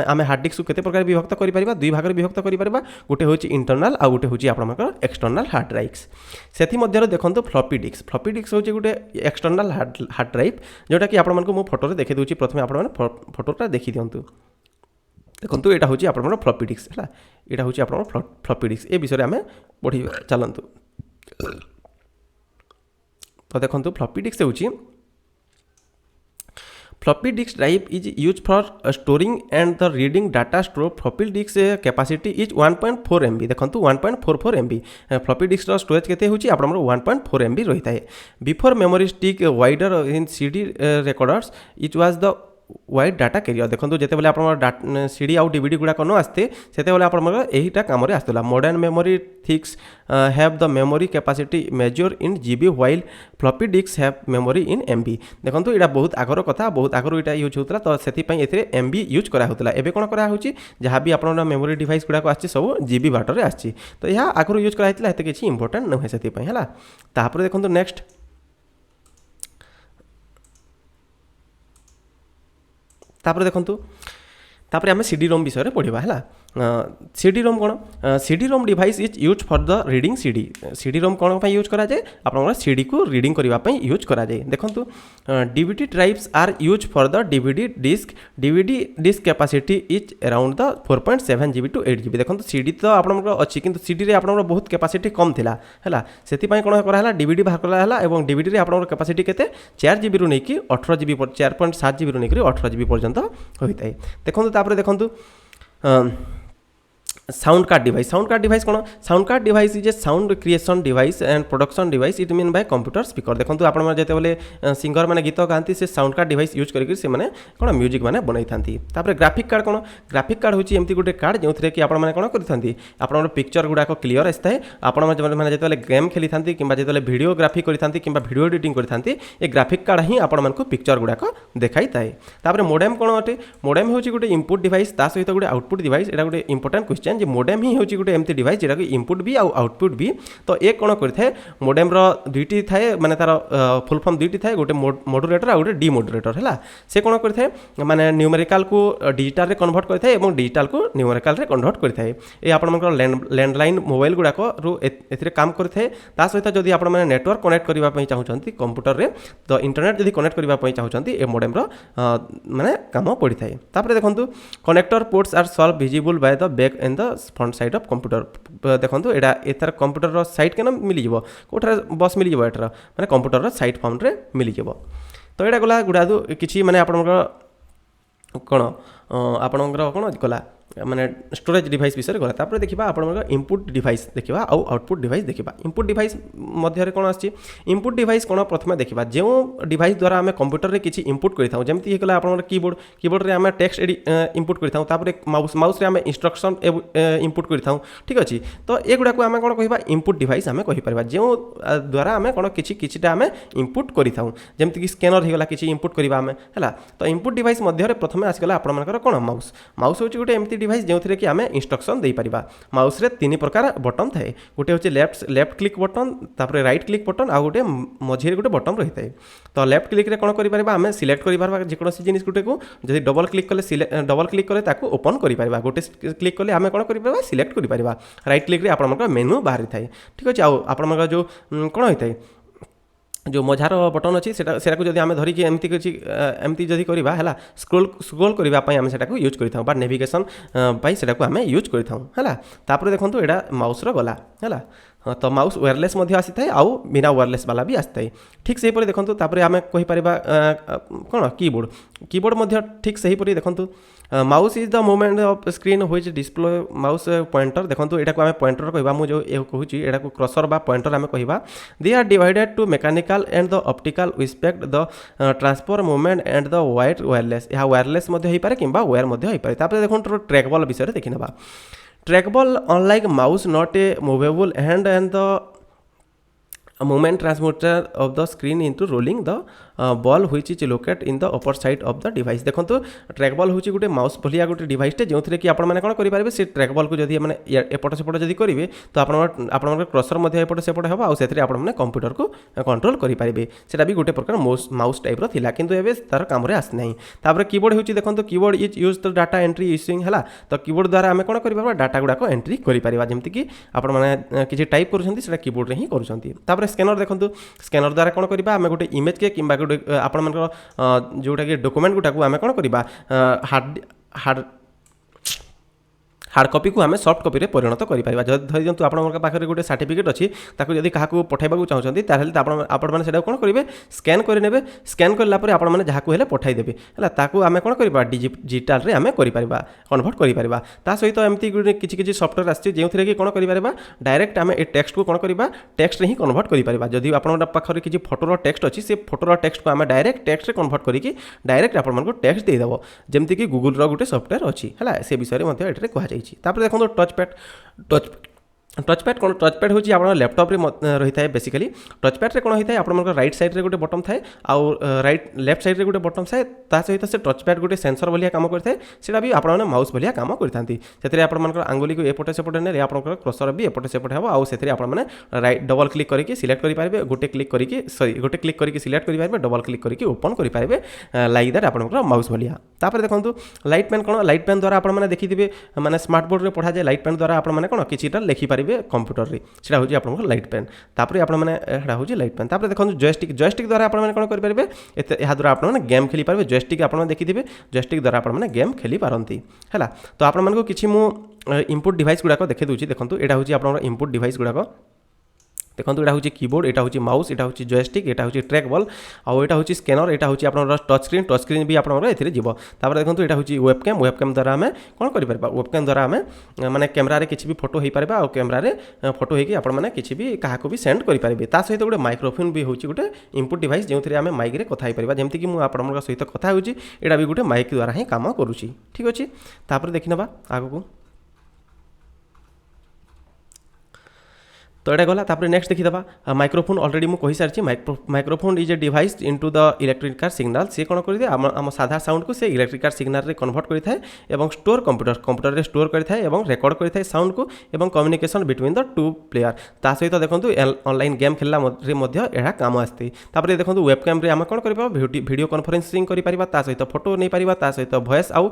आम हार्ड डिस्क केते प्रकार विभक्त कर दुई भाग विभक्त कर गोटे हूँ इंटरनल आ गोटे हूँ आप एक्सटर्नल हार्ड ड्राइव्स से देखो फ्लॉपी डिस्क हूँ गोटे एक्सटर्नल हार्ड ड्राइव जोटा कि आपको फोटो देखी दूसरी प्रथम आप फोटोटा देखी दिंतु देखो यहाँ हूँ आप फ्लॉपी डिस्क है यहाँ हूँ आप फ्लॉपी डिस्क ए विषय में पढ़ी चलतु तो देखो फ्लॉपी डिस्क हूँ floppy disk drive is use for storing and the reading data store floppy disk capacity is 1.4 MB देखो 1.44 MB फ्लॉपी डिस्क स्टोरेज केते होची आप 1.4 MB रही है before memory stick wider in CD recorders it was the wide data carrier देखो जिते बेले आप सीडी आउ डीवीडी गुड़ाक न आसते से यहीटा कम आसला modern memory sticks have the memory capacity measure in GB while floppy disk have memory in MB देखो यहाँ बहुत आगर कथा बहुत आगर यहाँ यूज होता तो से MB यूज कराला एवं कौन कराऊँगी जहाँ भी आप मेमोरी डिवाइस गुड़ाक आसी सब GB बाटर आसी तो यह आगुरी यूज कराई किसी इंपोर्टेंट नुहे से है देखो नेक्स्ट तापर देखंतु तापर आम CD रोम विषय पढ़ा है CD रोम कौन CD ROM device is use for the reading CD ROM कौन यूज करा जाए आप CD को रीडिंग करने यूज करा जाए देखो DVD drives are use for the DVD disc capacity is around the 4.7 GB to 8 GB देखो CD तो आप अच्छी कि CD रे आप बहुत कैपेसिटी कम थिला है से कौन कराला DVD बाहर कराला और DVD रे आप कैपेसिटी केते 4 GB रु नहीं 18 GB 4.7 GB रु नहीं 18 GB पर्यंत होता है देखो देखो साउंड कार्ड डिवाइस कौन sound card device is a sound creation device and production device it mean by computer speaker देखो आप जिते सिंगर मैंने गीत गाती से साउंड कार्ड डिवाइस यूज करके कौन म्यूजिक मैंने बनाई था ग्राफिक कार्ड कौन ग्राफिक कार्ड हूँ एमती गोटे कार्ड जो कि आप कौन करते आप पिक्चर गुड़ाक क्लीयर आसता है आपने जो गेम खेली था कि जो भिडियोग्राफी करते कि भिडियो एडिटिंग करते ये ग्राफिक कार्ड ही आपको पिक्चर गुड़ाक देखाई थाए मोडेम कौन अटे मोडेम हूँ गोटे इनपुट डिवाइस ता सहित गोटे आउटपुट डिवाइस यहाँ गोटे इंपोर्टेंट क्वेश्चन जे मोडेम ही हूँ गोटे एमती डिवाइस जोटा कि इनपुट भी आउटपुट भी तो ये कौन करता मोडेम दुईटी थाए माने तार फुल फॉर्म दुईटी थाए गोटे मॉड्यूलेटर आ गोटे डीमॉड्यूलेटर है से कौन करता माने न्यूमेरिकल को डिजिटल रे कन्वर्ट करता है और डिजिटल को न्यूमेरिकल रे कन्वर्ट करता है ये आपंकर लैंडलाइन मोबाइल गुड़ाक रू काम करता है ता सहित जदि आप नेटवर्क कनेक्ट करने चाहते कंप्यूटर रे तो इंटरनेट जदि कनेक्ट करने चाहते ये मोडेम माने काम पड़ी था देखो कनेक्टर पोर्ट्स आर सॉल्व visible by the back and the front side of computer देखो यहाँ एतार कंप्यूटर साइड के मिल कौटे बस मिल जाए माने कंप्यूटर साइड फॉर्म रे मिल जाए तो यहाँ गला गुड़ा कि माने कौन आपणकर कौन गला माने स्टोरेज डिवाइस विषय गला तापर देखिबा आपणकर इनपुट डिवाइस देखिबा आउ आउटपुट डिवाइस देखिबा इनपुट डिवाइस मध्य कौन आछि इनपुट डिवाइस कौन प्रथम देखिबा जो डिवाइस द्वारा आम कंप्यूटर रे किछि इनपुट करिथाउ जेमति हे गला आपणकर कीबोर्ड रे आम टेक्स्ट इनपुट करिथाउ तापर माउस रे आम इंस्ट्रक्शन इनपुट करिथाउ ठीक अछि तो एगुडा को आम कौन कहिबा इनपुट डिवाइस आम कहि परबा जो द्वारा आम कौन किछिटा आम इनपुट करिथाउ जेमति कि स्कैनर हे गला किछि इनपुट करिबा आम हैला तो इनपुट डिवाइस मध्य प्रथम आसीगला आपणकर कौन माउस होछि गोटे एमति डिवाइस जो कि आम इंस्ट्रक्शन दे पारिबा माउस रे तीन प्रकार बटन थाए गोटे हूँ लेफ्ट क्लिक बटन तापर राइट क्लिक बटन आ गोटे मझे गोटे बटन रही है तो लेफ्ट क्लिक रे कौन कर आम सिलेक्ट कर जेकोसी जिन गोटे को जब डबल क्लिक कले डबल क्लिक कले ताको ओपन कर गोटे क्लिक कले आम कौन कर सिलेक्ट कर राइट क्लिक रे आप मेनू बाहरी थाए ठीक अच्छे आप जो कौन होता है जो मझार बटन अच्छी से आम धरिकी एमती किसी एमती जदि करवा है स्क्रोल करने आम से यूज कर नेविगेशन से आम यूज कर देखो यहाँ माउस गला है तो माउस वायरलेस आसी थाए आउ बिना वायरलेस वाला भी आसी थाए ठीक से ही देखो तापर आम कहीपर कौन कीबोर्ड कीबोर्ड ठीक से ही देखो mouse is the movement of screen which display mouse pointer देखो यहाँ आम पॉइंटर कह मुझे कहूँ यहाँ क्रसर बा पॉइंटर आम कह they are divided to mechanical and the optical respect the transfer movement and the wire wireless यह वायरलेस हो पारे कि वायर हो पारे देखो ट्रैकबॉल विषय देखी ना trackball unlike mouse not a movable hand and the movement transmitter of the screen into rolling the ball which is located in the upper side of the device देखो ट्रैक बॉल हूँ गोटे mouse भलिया गोटे डिवाइसटे जो कि आपने कौन करेंगे से ट्रैक बॉल को जब मैंने एपट सेपट जब करेंगे तो आप क्रसर एपट सेपट हम आउ आपने कंप्यूटर को कंट्रोल करेंगे सेटा भी गोटे प्रकार माउस टाइप थिला किंतु एबे तार काम आसी ना तापर कीबोर्ड होची देखो keyboard is use the data entry using है तो कीबोर्ड द्वारा आम कौन कर डाटा गुड़ाक एंट्री करें जमीक आपने किसी टाइप कर कीबोर्ड रे ही कर स्कैनर देखो स्कैनर द्वारा कौन करवा आम गोटे इमेज के कि गोटे आपण जोटा कि डॉक्यूमेंट गुटाक आम कौन करवा हार्ड कॉपी को आम सॉफ्ट कॉपी रे परिणत करें धरी दिंतु आपरे गोटे सर्टिफिकेट अच्छी जब क्या पठाइबा चाहते आपने कौन करेंगे स्कैन करेंगे स्कैन करापर आपने जहाँ पठाइदेवे है आम कौन करवा डिजिटाल रे आम कर कन्वर्ट कर सहित एमती किसी सफ्टवेयर आसी जो कि कौन कर डायरेक्ट आम ए टेक्स्ट को कौन करवा टेक्स्ट रे ही कन्वर्ट करें जदि आपरे किसी फोटोर टेक्स्ट अच्छी से फोटोर टेक्स्ट को आम डायरेक्ट टेक्स्ट रे कन्वर्ट करके डायरेक्ट आपको टेक्स्ट देदेव जमीक गूगल गोटे सफ्टवेयर अच्छी है से विषय में ये कहुई देखो टचपैड कौन टचपैड हूँ आप लैपटॉप रे रही है बेसिकली टचपैड रे कौन होता है आप राइट साइड रे गोटे बटन थाए आउ राइट लेफ्ट साइड रे गोटे बटन थाए सहित से टचपैड गोटे सेंसर भाया काम करता है सेटा भी आप माउस भाया काम करते से आंगुली को एपटे सेपटे ने आप क्रसर भी एपटे सेपटे हम आउ से आपने राइट डबल क्लिक करके सिलेक्ट करेंगे गोटे क्लिक करके सॉरी गोटे क्लिक करके सिलेक्ट करेंगे डबल क्लिक करके ओपन करेंगे लाइक दैट आप माउस भाया तापर देखो लाइट पेन कौन लाइट पेन द्वारा आपने देखिए मैंने स्मार्ट बोर्ड में पढ़ा जाए लाइट पेन द्वारा आपने कौन किसी लिखिपारे कंप्यूटर रे सेटा होची आपन लाइट पेन तापर आपन माने एटा होची लाइट पेन तापर देखो जॉयस्टिक द्वारा आपन माने कोन कर परिबे एहा द्वारा आपन माने गेम खेली पारबे जॉयस्टिक आपन देखिथिबे जॉयस्टिक द्वारा आपन माने गेम खेली पारंती हैला तो आपन मानको किछि मु इनपुट डिवाइस गुडा को देखै दोची देखंतु एटा होची आपन इनपुट डिवाइस गुडा को देखो यहाँ हूँ कीबोर्ड यहाँ हूँ माउस यहाँ हूँ जॉयस्टिक यहाँ हूँ ट्रैक बॉल आउ यहाँ हूँ स्कैनर यहाँ हूँ आप टच स्क्रीन भी आपंकर ए जीव तापर देखो यहाँ हूँ वेबकैम द्वारा आम कौन कर वेबकैम द्वारा आम माने कैमरा रे किसी भी फोटो हो पारे आ कैमरा रे फोटो होगी आपने किसी भी क्या भी सेंड करेंगे ता सहित गोटे माइक्रोफोन भी हूँ गोटे इनपुट डिवाइस जो आम माइक रे कथा हो जमीक कि मुझे सहित कथा हो भी गोटे माइक द्वारा ही काम करुँची ठीक अच्छे तापर देखी ना आग को तो ये गला तापर नेक्स्ट देखीदा माइक्रोफोन ऑलरेडी मुझे कही sorry microphone is a device into the electrical signal सी कौन कर आम साधा साउंड को से इलेक्ट्रिकल सिग्नल रे कन्वर्ट करता है स्टोर कंप्यूटर रे स्टोर करता है रेकर्ड करता है साउंड को एवं communication between the two player ता सहित देखो ऑनलाइन गेम खेलला यह काम आसती तापर देखो वेबकैम रे आम कौन कर वीडियो कॉन्फ्रेंसिंग कर सहित फोटो नहीं पार सहित वॉइस आउ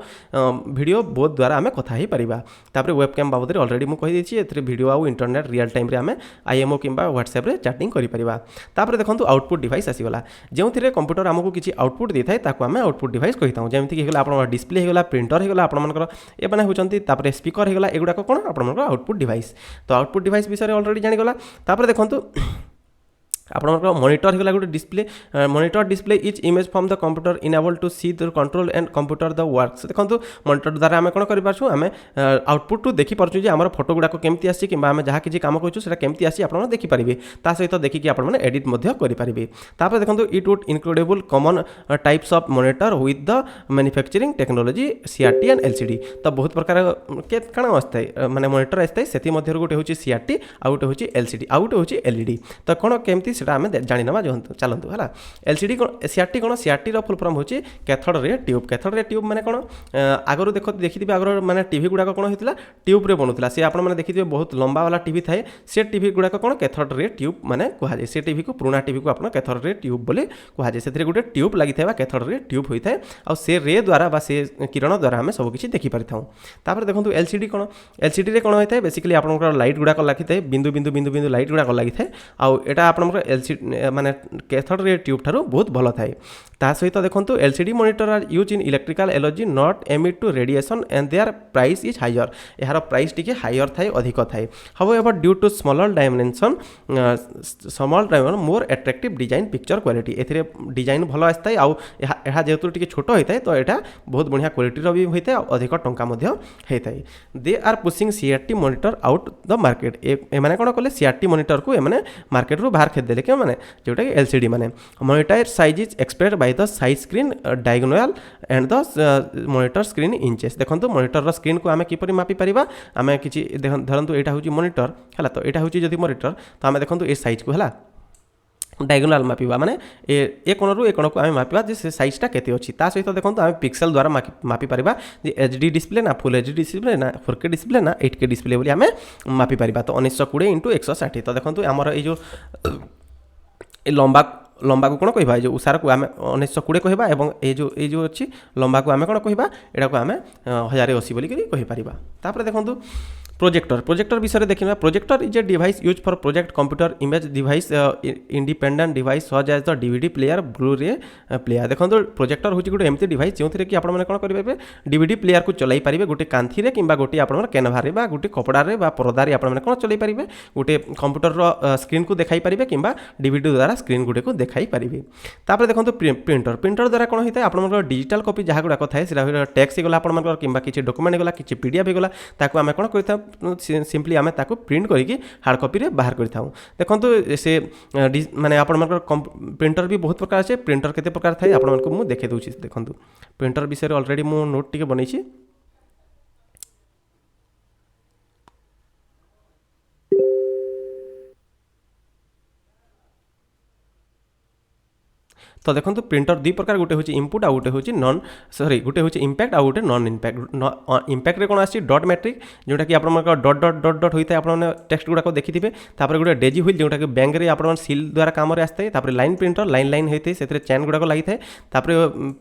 वीडियो बोथ द्वारा आम कथा ही पारिबा तापर वेबकैम बाबद ऑलरेडी मुझे कही देती वीडियो आउ इंटरनेट रियल टाइम रे आम आईएमओ कि व्हाट्सएप रे चैटिंग करिपरिबा तापर देखो आउटपुट डिवाइस आसीगला जो कंप्यूटर आमको किसी आउटपुट दे थाए ताको आम आउटपुट डिवाइस कही था जमीक होगा आप डिस्प्ले होगा प्रिंटर होगा आपर ये मैंने होती स्पीकर होगा एगुड़ाक कौन आप आउटपुट डिवाइस तो आउटपुट डिवाइस विषय में ऑलरेडी जानीगला तापर देखो आपनकर मॉनिटर होगा गोटे display monitor display each image from the computer enable to see the control and computer the works देखो मॉनिटर द्वारा आम कौन कर आम आउटपुट देखी पार्छु जे आम फोटो गुड़ाक केमती आसी कि आम जहाँ किसी काम करूँ केमती आसी आप देखिपारे ता सहित देखिए आपने एडिट करेंगे तापर देखो it would include all common types of monitor with the manufacturing technology CRT and LCD तो बहुत प्रकार के कण आए माने मॉनिटर आए से गोटे हूँ सीआरटी आउ गोटे हूँ एलसीडी आउ गोटे हूँ एलईडी तो कौन केमती आम जानी ना जो चलतु है एलसीडी कौन सीआरटी कौन सीआरटी फुल फॉर्म हूँ कैथोड रे ट्यूब माने कौन आगु देखिए आगर माने टीवी गुड़ाक कौन होता ट्यूब रे बनूला सी आपने देखिए बहुत लंबा वाला टीवी थाए से टीवी गुड़ाक कौन कैथोड रे ट्यूब माने कहुए से टीवी को पुराना टीवी को आप कैथोड रे ट्यूब बोले कहुए से गोटे ट्यूब लगी था कैथोड रे ट्यूब होता है और से रे द्वारा से किरण द्वारा आम सबकि देखिपारि तापर देखो एलसीडी कौन एलसीडी रे कौन होता है बेसिकली आप लाइट गुड़ाक लगी था बिंदु बिंदु बिंदु बिंदु लाइट गुड़ाक लगी था आउ एटा आप एलसीडी माने कैथोड रे ट्यूब ठारू बहुत भल थाए ता सहित देखंतु LCD monitor are use in electrical energy not emit to radiation and their price is higher यार प्राइस टिके हायर थाए अधिक थाए however due to smaller dimension more attractive design picture quality एथिरे डिजाइन भल आस्ताए आउ एहा जेतु टिके छोट होइताए तो एटा बहुत बढ़िया क्वालिटी रो भी होइताए अधिक टंका मध्य हेताए they are pushing CRT monitor out the market ए माने कोन कहले सीआरटी मॉनिटर को ए माने मार्केट रो बाहर खेद देले के माने जोटा एलसीडी माने monitor size is expressed by the size screen diagonal and the monitor screen inches देखंतु मॉनिटर रो स्क्रीन को आमे किपरि मापी परिबा आमे किछि धरंतु एटा होची मॉनिटर हला तो एटा होची जदि मॉनिटर तो आमे देखंतु ए साइज को हला डायगोनल मापिबा माने ए कोण रु ए कोण को आमे मापिबा जे से साइजटा केते अछि ता सहित देखंतु आमे पिक्सेल द्वारा मापी परिबा जे एचडी डिस्प्ले ना फुल एचडी डिस्प्ले ना 4K डिस्प्ले ना 8K डिस्प्ले बोली आमे मापी परिबा तो 1920 * 160 तो देखंतु हमर ए जो ए लंबा को कौन कह जो उषार को आम 1920 कहवा ए जो अच्छी लंबा को आम कौन कहवा एटा को आम 1080 बोलिक कहीपर देखो प्रोजेक्टर विषय देखा projector is a device use for project computer image device independent device such as the DVD player Blu-ray player देखो प्रोजेक्टर हूँ गोटे एमती डिवाइस जो कि आपने कौन करेंगे डीवीडी प्लेयर को चलाई पारे गोटे कांथी कि गोटे आप कैनभारे गोटे कपड़े परदारे आपने कौन चलाई पारे गोटे कंप्यूटर स्क्रीन को देखाई पारे कि डीवीडी द्वारा स्क्रीन गुटे को देखाई पारे तापर देखो प्रिंटर द्वारा कौन होता है आप डिजिटल कॉपी जहाँ गुड़ाक थाए टेक्स्ट गला आप कि डॉक्यूमेंट गला कि पीडीएफ गला ताको आम कौन कर सिंपली आम ताको प्रिंट करके हार्ड कॉपी रे बाहर करता हूँ देखो से माने आपण प्रिंटर भी बहुत प्रकार अच्छे प्रिंटर केते प्रकार थाए आपको मुझे देखे दूसरी देखो प्रिंटर विषय ऑलरेडी मु नोट टिके बनई तो देखो प्रिंटर दुई प्रकार गोटे हूँ इनपुट आ गोटे हूँ नॉन सॉरी गोटे हूँ इम्पैक्ट आ गोटे नॉन इम्पैक्ट इम्पैक्ट रे कौन आसी डॉट मैट्रिक जोटा कि आप डॉट डॉट डॉट डॉट होता है आपने टेक्स्ट गुड़ाक देखिथे तापर गोटे डेजी हुईल जोटा कि बैंक रे आप सील द्वारा काम आसता है लाइन प्रिंटर लाइन लाइन होते से चैन गुड़ाक लगी था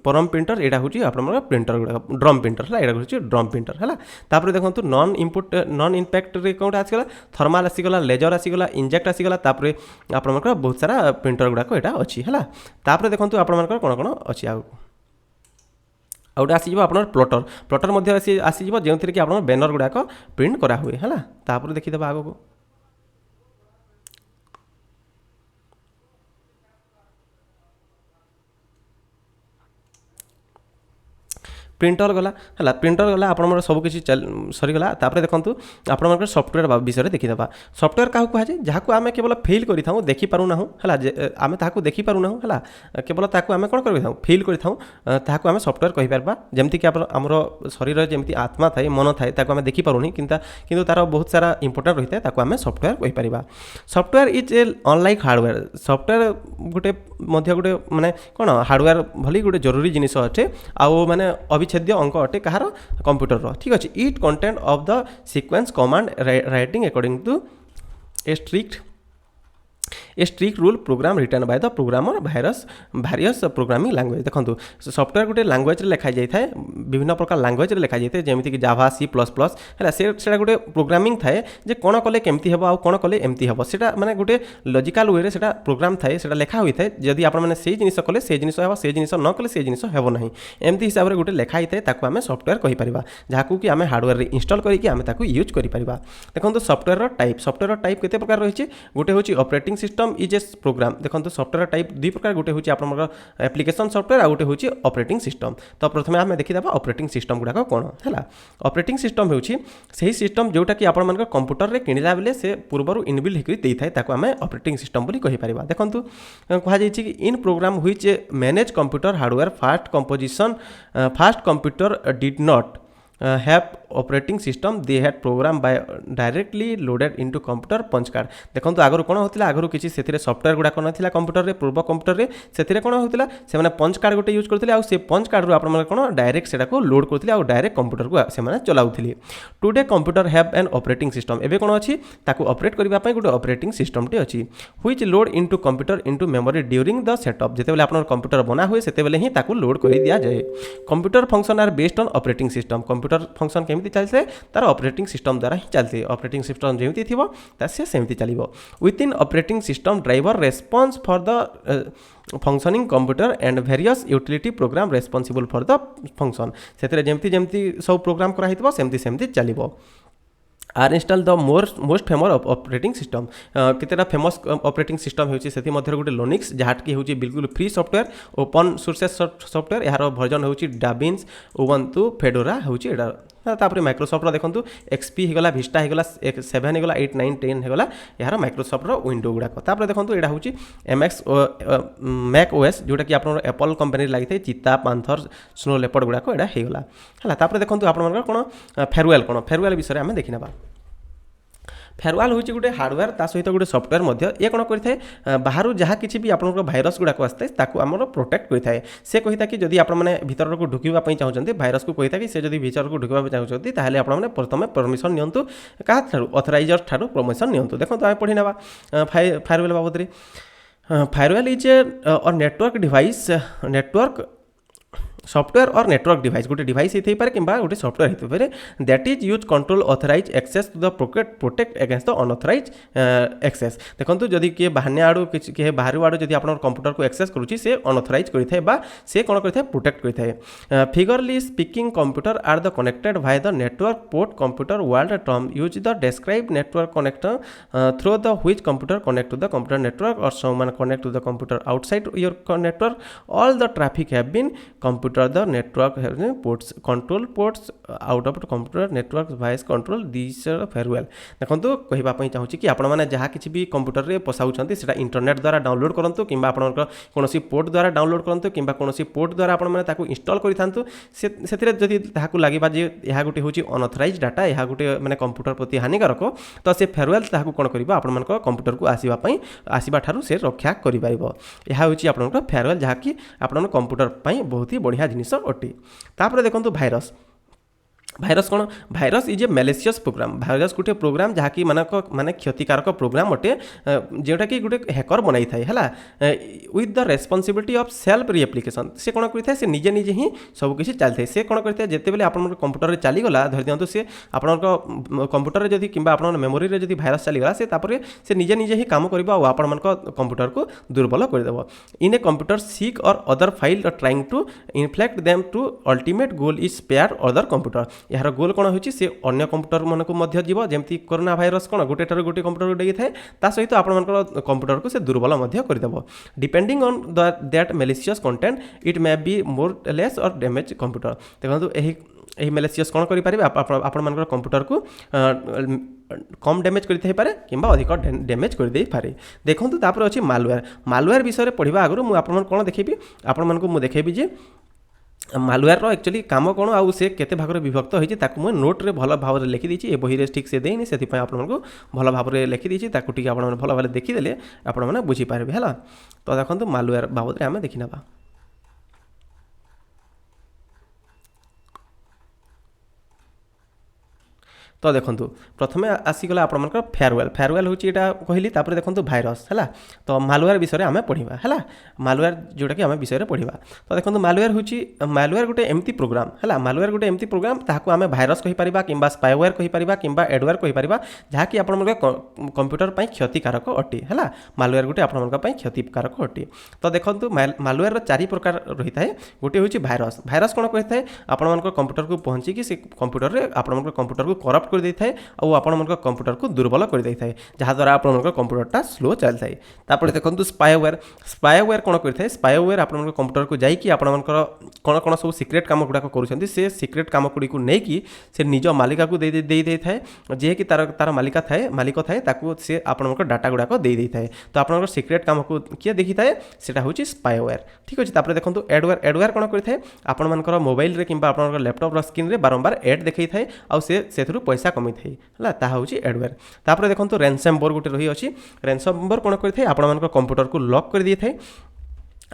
परम प्रिंटर यहाँ हूँ आप प्रिंटर गुड़ाक ड्रम प्रिंटर है यहाँ हूँ ड्रम प्रिंटर है तापर देखो नॉन इनपुट नॉन इम्पैक्ट रे कौन आसीगला थर्माल आसीगला लेजर आसीगला इंजेक्ट आसीगला तापर आप बहुत सारा प्रिंटर गुड़ाक यहाँ अच्छी है तापर देखो आपंकर कौन कौन अच्छी आउटे आसीज आप प्लटर आसीज जो थी कि आप बैनर गुड़ाक प्रिंट करा हुए है तापर देखीदे आग को प्रिंटर गला है प्रिंटर गला आप सबकि सरीगला देखो आप सफ्टवेयर विषय देखीदा सफ्टवेयर क्या कहुए जहाँ आम केवल फिल करूँ देखिपारूना है आम ताकू देखिपारूना है केवल ताकू आम कौन कर फिल करूँ आम सफ्टवेयर कहीपर जमीक आमर शरीर जमी आत्मा थाए मन थाए आम देखिपारूनी किंतु तार बहुत सारा इंपोर्टेंट रही है आम सफ्टवेयर कहीपर software is a unlike hardware software गोटे गोटे माने कौन हार्डवेयर भली गोटे जरूरी जिनिस अच्छे आउ माने अविच्छेद्य अंक अटे कहार कंप्यूटर ठीक अच्छे it content of the sequence command writing according to a strict rule program written by the programmer various programming language देखो सफ्टवेयर गोटे लैंग्वेज लिखाई जाए विभिन्न प्रकार लैंग्वेज लिखाई जाए जमीक जावा C++ है से गोटे प्रोग्रामिंग थाए जे कौन कले केमती हे आउ कौन कले एमती हे से माने गोटे लॉजिकल वे से प्रोग्राम थाए से लिखा होता है जदि आप से जिनिस कले से जिनिस हे से जिनिस न कले से जिनिस हेब ना एमती हिसाब से गोटे लिखाई थाए ताको आम सफ्टवेयर कहीपर जहाँ कि आम हार्डवेयर इंस्टॉल करके आम ताको यूज करें देखो सफ्टवेयर टाइप केते प्रकार रही गोटे हूँ operating system is a program देखो सफ्टवेयर टाइप दुई प्रकार गोटे हूँ आप एप्लिकेशन सफ्टवेयर आ गोटे हूँ ऑपरेटिंग सिस्टम तो प्रथम आम देखीदा ऑपरेटिंग सिस्टम गुड़ाक कौन है ऑपरेटिंग सिस्टम हूँ से सिस्टम जोटा कि आप कंप्यूटर में किणला बेले से पूर्व इनबिल्ड होकर देता है आम ऑपरेटिंग सिस्टम बोली कहीपर देखो कहुई कि in program which manage computer hardware first computer did not have operating system they had program by directly loaded into computer punch card देखो आगु कौन होता आगु किसी से सफ्टवेयर गुड़ाक ना कंप्यूटर में पूर्व कंप्यूटर में से कौन होता से पंच कार्ड गोटे यूज करते से पंच कार्ड रू आप कौन डायरेक्ट से लोड करते डायरेक्ट कंप्यूटर को से चलाऊे today computer have an operating system एवं कौन अच्छी ऑपरेट करने गोटे ऑपरेटिंग सिस्टम टे अच्छी which load into computer into memory during the setup जितेबाला आप कंप्यूटर बना हुए से लोड कर दि जाए computer function are based on operating system computer computer function केमती चलते तार ऑपरेटिंग सिस्टम द्वारा ही चलती ऑपरेटिंग सिस्टम जमी थी से सेमती चलो within operating system driver response for the functioning computer and various utility program responsible for the function से जमती सब प्रोग्राम कराई सेमती चलो are install the most famous operating system केतेटा फेमस ऑपरेटिंग सिस्टम होची सेति मध्य गोटे लोनिक्स जहाँकि होची बिल्कुल free software open sources software यार वर्जन होची डाबिन्स उबंटू फेडोरा होची एटा तापर माइक्रोसॉफ्ट देखो एक्सपी होगा विस्टा होगा 7 होगा 8 9 10 होगा यार माइक्रोसॉफ्ट विंडो गुड़ाक तापर देखो यहाँ हूँ एमएक्स मैक ओएस जोटा कि आप एप्पल कंपनी लगी था चीता पांथर स्नो लेपर्ड गुड़ाक यहाँ होगा है तापर देखो आप कौन फेयरवेल विषय में देखी ना फेयरवेल हूँ गोटे हार्डवेयर ता सहित गोटे सॉफ्टवेयर ये कौन करें बाहर जहाँ किसी भी आप भाइरस गुड़ाक आसता है आमर प्रोटेक्ट करता है से कही कि जदि आपने भीतर को ढुकवाई चाहते भाइरस को कही कि से जब भीतर को ढुकवाई चाहते ताहले आपने प्रथम परमिशन नियंतु क्या ऑथराइजर ठार परमिशन नियंतु देखो आम पढ़ी ना फेयरवेल बाबद फेयरवेल इज और नेटवर्क डिवाइस नेटवर्क सॉफ्टवेयर और नेटवर्क डिवाइस गोटे डिवाइस होते पारे किंबा गोटे सॉफ्टवेयर होते पारे that is use control authorize access to the protect against the unauthorize access देखो जदि किए बाहर आड़ू किए बाहर आड़ू जब आप कंप्यूटर को एक्सेस करुच्ची से अनऑथराइज करें से कौन करें प्रोटेक्ट करें figuratively speaking computer are the connected by the network port computer world term use the describe network connector through the which computer connect to the computer network or some connect to the computer outside your network all the traffic have been computer the network ports control ports out of computer network voice control these farewell देखो कहवाई चाहूँगी कि आपण मैंने जहाँ किसी भी computer में पसाउंट से इंटरनेट द्वारा डाउनलोड करूँ कि कौन पोर्ट द्वारा डाउनलोड करूँ कि कौन पोर्ट द्वारा आपको इंस्टॉल करूँ से जदि लगे जे यह गोटे हूँ अनऑथराइज डाटा यह गोटे मैंने कंप्यूटर प्रति हानिकारक तो से फेयरवेल कौन कर आपण कंप्यूटर को आसवा ठार से रक्षा कर यह हूँ आप फेयरवेल जहाँकि आप कंप्यूटर पर बहुत ही बढ़िया जिनिस अटे तापर देखो भाइरस भाइरस कौन virus is a malicious program virus गोटे प्रोग्राम जहाँकि माने क्षतिकारक प्रोग्राम अटे जोटा कि गोटे हैकर बनाई थाए है with the responsibility of self replication से कौन करता है से निजे निजे ही सब किसी चलता है से कौन करता है जिते बेले आप कंप्यूटर चलीगला धरी दिखाँ से आप कंप्यूटर जब कि मेमोरी रे जब भाइरस चलीगला से निजे निजे ही काम कर कंप्यूटर को दुर्बल करदेव in a computer seek or other file trying to inflect them to ultimate goal is spare other computer यार गोल कौन होची से अन्य कंप्यूटर मन को मध्य जीव जमती कोरोना भाइरस कौन गोटे ठार गोटे कंप्यूटर डेगी थाए ता सहित आप कंप्यूटर को से दुर्बल मध्य करदेव depending on that malicious content it may be more less or damage computer देखो यही मैलिशियस कौन करें आपण कंप्यूटर को कम डैमेज करते पारे कि अधिक डैमेज कर दे पारे देखो तापर अच्छी मालवेयर विषय में पढ़ा आगु मुझे कौन देखेबी आपण को देखेबी जे मालवेयर एक्चुअली काम कौन आउ से केते भाग विभक्त होती मुझे नोट रे भल भाव लिखी दी ये बही ठीक से देनी से आपको भल भाव लिखी दी टी आप भल भाव देखीदे आपने बुझीपारे है तो देखो मालवेयर बाबद आम देखी ना तो देखो प्रथम आसीगला आप फेयरवेल हूँ यहाँ कहली देखो भाइरस है तो मालवेयर विषय आम पढ़ा है मालवेयर जोटा कि आम विषय पढ़ा तो देखो मालवेयर गोटे एमती प्रोग्राम है मालवेयर गोटे एमती प्रोग्राम ताकू आम भाइरस कहीपर कि स्पाइवेयर कहीपर कि एडवेयर कहीपर जहाँकि आप कंप्यूटर पर क्षतिकारक अटे है मालवेयर गोटे आपंपाई क्षतिकारक अटे तो देखो मालवेयर 4 प्रकार रही है गोटे हूँ भाइरस कौन कही है आपण कंप्यूटर को पहुँचिकी से कंप्यूटर में आप कंप्यूटर को करप्ट कर देता है और आपण कंप्यूटर को दुर्बल कर देता है जहाँद्वारा आप कंप्यूटरटा स्लो चलता है तापर देखो स्पाइवेयर कौन करता है स्पाइवेयर आप कंप्यूटर को जाकि आपंकर कौन कौन सब सिक्रेट काम गुड़ाक कर सिक्रेट काम गुड़ी को लेकिन से निज मालिका को दे था जे कि तार मालिक थाए से आप डाटा गुड़ाक दे था तो आप सिक्रेट काम को किए देखी थाए से हूँ स्पाइवेयर ठीक अच्छे तापर देखो एडवेयर कौन करता है आपर मोबाइल रे कि लैपटॉप स्क्रीन रे बारंबार एड देखी थाए से पैसा कमी थाए है ताहा हूँ एडवेयर तापर देखो रैनसमवेयर गोटे रही अच्छी रैनसमवेयर कौन करता है आप कंप्यूटर को लॉक कर दी थाए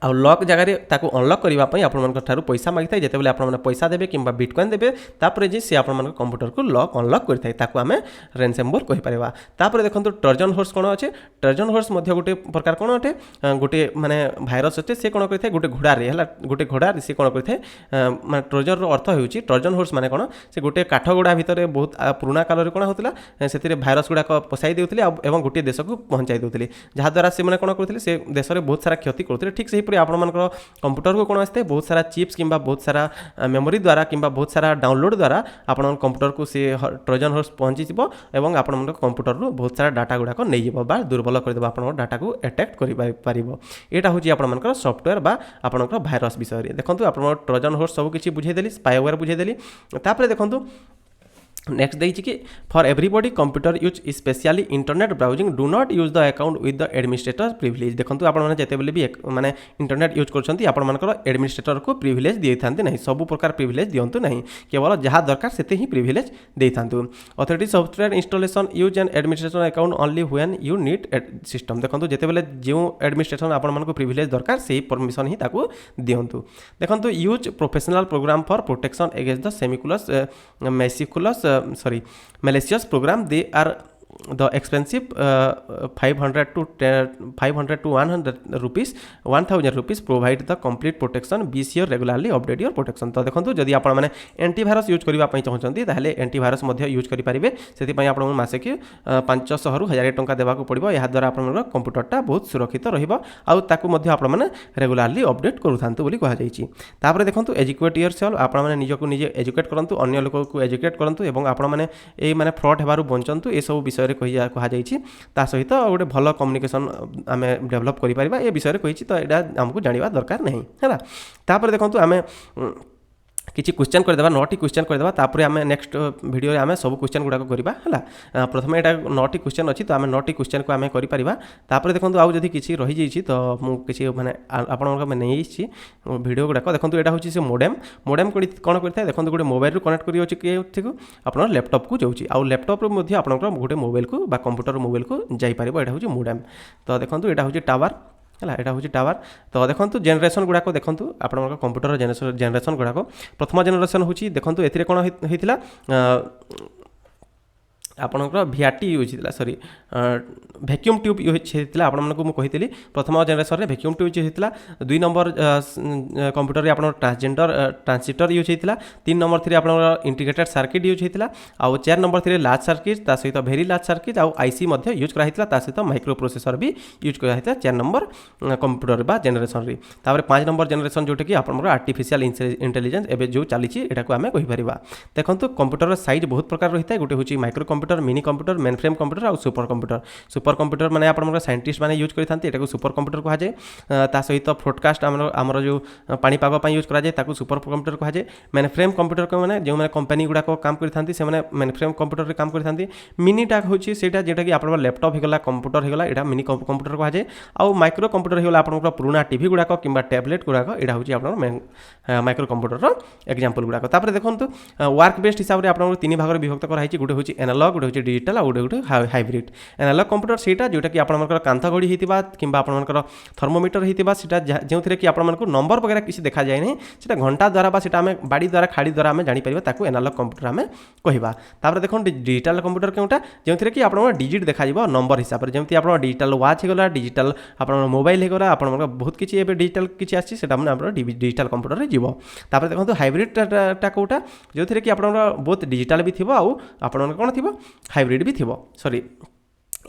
आउ लक जगह ताको अनलक करने आपंकर पैसा मागी था जिते आप पैसा देवे कि बिटकॉइन देवे तापर जे सी आप कंप्यूटर को लक अनलक करता है आम रैनसमवेयर कहीपर। तापर देखो ट्रोजन हॉर्स कौन अच्छे ट्रोजन हॉर्स गोटे प्रकार कौन अटे गोटे माने भाइरस अटे सी कौन करता गोटे घोड़ारे है गोटे घोड़ारे सी कौन करता है ट्रोजन अर्थ हो ट्रोजन हॉर्स माने कौन से गोटे काठ गुड़ा भितर बहुत पुराना काल कौन होता से भाइरस गुड़ाक पशाई देते और गोटे देश को पहुँचाई देते जहाँद्वारा से कौन करते से देश में बहुत सारा क्षति करते ठीक से आपंकर कंप्यूटर को कौन आसते बहुत सारा चिप्स कि बहुत सारा मेमोरी द्वारा कि बहुत सारा डाउनलोड द्वारा आप कंप्यूटर को सी ट्रोजन हॉर्स पहुँची और आप कंप्यूटर बहुत सारा डाटा गुड़ाक नहीं बा दुर्बल करदेव आप डाटा को अटैक कर यहाँ हूँ आपर सफ्टवेयर बा आपंकर भाइरस विषय देखो आप ट्रोजन हॉर्स सबकि बुझेदेली स्पाईवेयर बुझेदेली तापर देखो नेक्स्ट देखिए कि for everybody computer use specially internet browsing do not use the account with the administrator privilege देखो आपने जिते भी माने इंटरनेट यूज कर एडमिनिस्ट्रेटर को प्रिविलेज दे था नहीं सब प्रकार प्रिविलेज दिंतु नहीं केवल जहाँ दरकार से ही प्रिविलेज दे था authority software installation use and administration account only when you need system देखो जिते जो एडमिनिस्ट्रेशन आपको प्रिविलेज दरकार से परमिशन ही दिंतु देखो use professional program for protection against the सेमिकुलस मेसिकुलस malicious program they are the expensive 500 to 100 rupees 1000 rupees provide the complete protection be sure regularly update your protection तो देखो जदि आप मैंने एंटीभाइरस यूज करने चाहते ताहले एंटीभाइरस यूज करेंगे से आप मसे कि 500 रु 1000 टंका देवाक पड़ो या द्वारा आप कंप्यूटरटा बहुत सुरक्षित रहा रेगुलारली अपडेट करूँ कहुई देखो एजुकेट योर सेल्फ आप निजक निजे एजुकेट करूँ अन्य लोक को एजुकेट करूँ और आपने फ्रॉड होबार बंचतु ये सब विषय कहुई सहित गोटे भल कम्युनिकेशन आम डेभलप करें ये विषय कही तो यहाँ आमको जानवा दरकार नहीं है तापर देखो आम किसी क्वेश्चन करदेवा 9टी क्वेश्चन करदेवा तापर आम नेक्स्ट वीडियो आम सब क्वेश्चन गुड़ाक करवा है प्रथम यहाँ 9टी क्वेश्चन अच्छी तो आम 9टी क्वेश्चन को आम कर देखो आउ जदि किसी रही जाइए तो मुझे माने आप नहीं वीडियो गुड़ाक देखो यहाँ हूँ से मोडेम मोडेम कौन करता है देखो गोटे मोबाइल कनेक्ट कर आप लैपटॉप को जाऊँगी आउ लैपटॉप आप गोटे मोबाइल को कंप्यूटर मोबाइल को जापर यहाँ हूँ मोडेम तो देखो यहाँ हूँ टावर है यहाँ हूँ टावर तो देखो जेनेरेशन गुड़ाक देखो आप कंप्यूटर जेनेरेशन गुड़ाक प्रथम जेनेरेशन हूँ देखो ए कौन होता आपणकर भिआरटी यूज होता सॉरी वैक्यूम ट्यूब यूज होता आपको मुझे कही प्रथम जेनेरेशन में वैक्यूम ट्यूब यूज होता 2 नंबर कंप्यूटर में आप ट्रांजिस्टर यूज होता 3 नंबर थी आप इंटीग्रेटेड सर्किट यूज होता आउ 4 नंबर थी लार्ज सर्किट सहित भेरी लार्ज सर्किट आउ आईसी यूज कराइला सहित माइक्रो प्रोसेसर भी यूज कराइला 4 नंबर कंप्यूटर बा जेनेरेशन रे तापर 5 नंबर जेनेरेशन जोटा कि आप आर्टिफिशियल इंटेलिजेंस एवं जो चली को आम कहीपर देखो कंप्यूटर साइज बहुत प्रकार रही है गोटे हूँ micro computer mini computer main frame computer और सुपर कंप्यूटर माने आप साइंटिस्ट मैंने यूज करते सुपर कंप्यूटर कहुए ता सहित फोडकास्ट आमर जो पाणीपाग यूज कराए सुपर कंप्यूटर कहुए मेन फ्रेम कंप्यूटर को मैंने जो मैंने कंपनी गुड़ाक काम करते से मेन फ्रेम कंप्यूटर काम करते मिनीटा हूँ जोटा कि आप लैपटॉप होगा कंप्यूटर होगा यहाँ मिनी कंप्यूटर कहुए आउ माइक्रो कंप्यूटर होगा आप पुराना टीवी गुड़ाक कि टैबलेट गुड़ाक यहाँ हूँ आप माइक्रो कंप्यूटर एग्जांपल गुड़ाक देखो वर्क बेस्ड हिसाब से आप 3 भाग विभक्त कराई गोटे हूँ एनालॉग गोटे हूँ डिजिटल और गोटे हाइब्रिड एनालॉग कंप्यूटर सेटा जोटा कि आपंकर कांथ घड़ी होता कि आपंकर थर्मोमीटर होता जो कि आपको नंबर वगैरह किसी देखा जाए नहीं से घंटा द्वारा आम बाड़ी द्वारा खाड़ी द्वारा आम जापर एनालॉग कंप्यूटर आम कहवा देखो डिजिटल कंप्यूटर क्योंटा जो कि आप डिजिट देखा नंबर हिसाब से जमी आप डिजिटल वाच होगा डिजिटल आप मोबाइल होगा आप बहुत किसी डिजिटल किसी आसी डिजिटल कंप्यूटर में जीव तापर देखो हाइब्रिडटा कौटा जो कि आप बहुत डिजिटल भी थी आप कौन थी हाइब्रिड भी थी सॉरी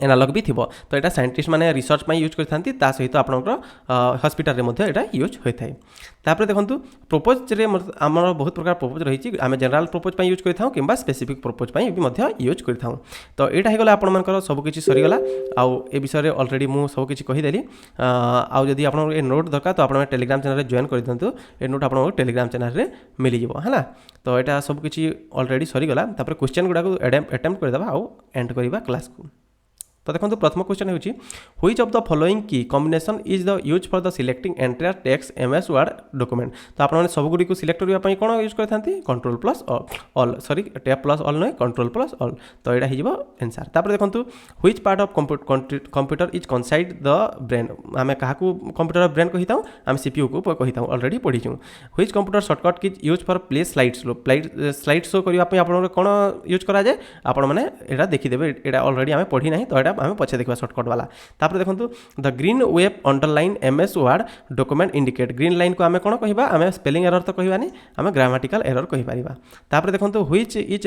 एनालॉग भी थी तो यहाँ साइंटिस्ट मैंने रिसर्च में यूज करते सहित आपंकर हस्पिटाल में यहाँ यूज होता है तापर देखो प्रोपोज आमर बहुत प्रकार प्रोपोज रही आम जनरल प्रोपोज यूज करता कि स्पेसिफिक प्रोपोज भी यूज करता तो यहाँ होगा आपर सबकि सरीगला आउ ए विषय में अलरेडी मुझे सबकि कहीदेली आउ जदि आप नोट दरकार तो आप टेलीग्राम चैनल जॉइन कर दिखाँ ए नोट आप टेलीग्राम चैनल में मिल है तो यहाँ सबकि अलरेडी सरीगला क्वेश्चन गुड़ाक अटेम्प्ट करदे आउ एंड करवा क्लास को। तो देखो प्रथम क्वेश्चन होची which of the following key combination is the use for the selecting entire text MS Word document. तो आपने सब गुडी को सिलेक्ट करबा पई कोन यूज करथांती control plus all sorry tab plus all नै कंट्रोल प्लस ऑल। तो एटा हिजबो आंसर। तापर देखंतु which part of computer is consider the brain. आमे काहा को कंप्यूटर ब्रेन कहिताउ आमे सीपीयू को कहिताउ ऑलरेडी पढिछु। व्हिच कंप्यूटर शॉर्टकट की use for play slide show करबा पई आपन कोन यूज करा जाय आपन माने एटा देखि देबे एटा ऑलरेडी आमे पढी नाही। तो एटा आमे पछे देखबा शॉर्टकट वाला। तापर देखंतु the green web underline MS Word document indicate. Green line को आमे कोन कहिबा आमे स्पेलिंग एरर तो कहिबानी आमे ग्रामेटिकल एरर कहि परिबा। तापर देखंतु which is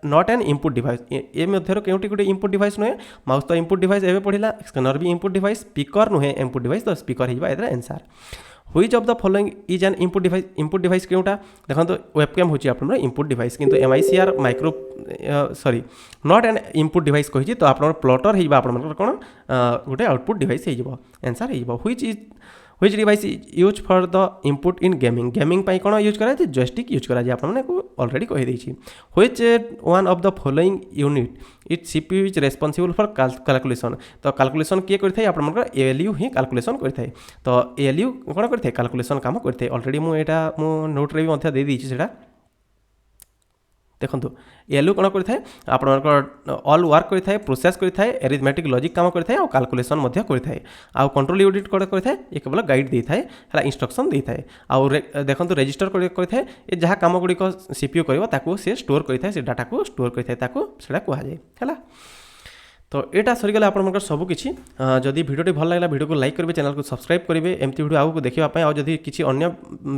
not an input device. ए मध्यरो केउटी गुटे इनपुट डिवाइस नहे माउस तो इनपुट डिवाइस एबे पढिला स्कैनर भी इनपुट डिवाइस स्पीकर नहे इनपुट डिवाइस तो स्पीकर हिबा एदरा answer. Which of the following is an input device केउटा देखंतु वेबकैम होची आपन इनपुट डिवाइस किंतु MICR micro sorry not an input device कहिछि तो आपन प्लॉटर हिबा आपन कोन गुटे आउटपुट डिवाइस हिजबो आंसर हिजबो। Which device is use for the input in gaming पाई कोन यूज करा जे जॉयस्टिक यूज करा जे आपन माने को ऑलरेडी कहि दैछि। Which one of the following unit it CPU is responsible for calculation. तो कैलकुलेशन किए करथाय आपन मानकर एएलयू ही कैलकुलेशन करथाय। तो एएलयू कोन करथाय कैलकुलेशन काम करथाय ऑलरेडी मु एटा मु नोट रे भी मध्य दे दैछि सेटा देखो एलयू कौन करता आपण ऑल वर्क करता है प्रोसेस करता है एरिथमेटिक लॉजिक काम करता है और कैलकुलेशन मध्य करता है आउ कंट्रोल यूनिट कौन करता है ये केवल गाइड देता है इंस्ट्रक्शन देता है आउ देखो रजिस्टर करता है ये जहाँ कम गुड़िक सीपीयू कर सी स्टोर करता है से डाटा को स्टोर करता है कहुए है। तो यहाँ सरीगला आप सबकि जदि भिडियो भल लगा भिडियो को लाइक करेंगे चैनल को सब्सक्राइब करेंगे एमती भिडियो आगे देखापी आदि किसी अन्य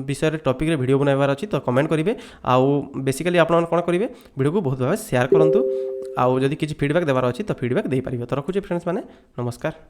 विषय टॉपिक रे भिडियो बनवार अच्छी तो कमेंट करेंगे आउ बेसिकली आप कौन करेंगे भिडियो को बहुत भाव शेयर करूँ आउ जदि किसी फीडबैक देवार अच्छी तो फीडबैक दे पारे। तो रखुचे फ्रेंड्स माने नमस्कार।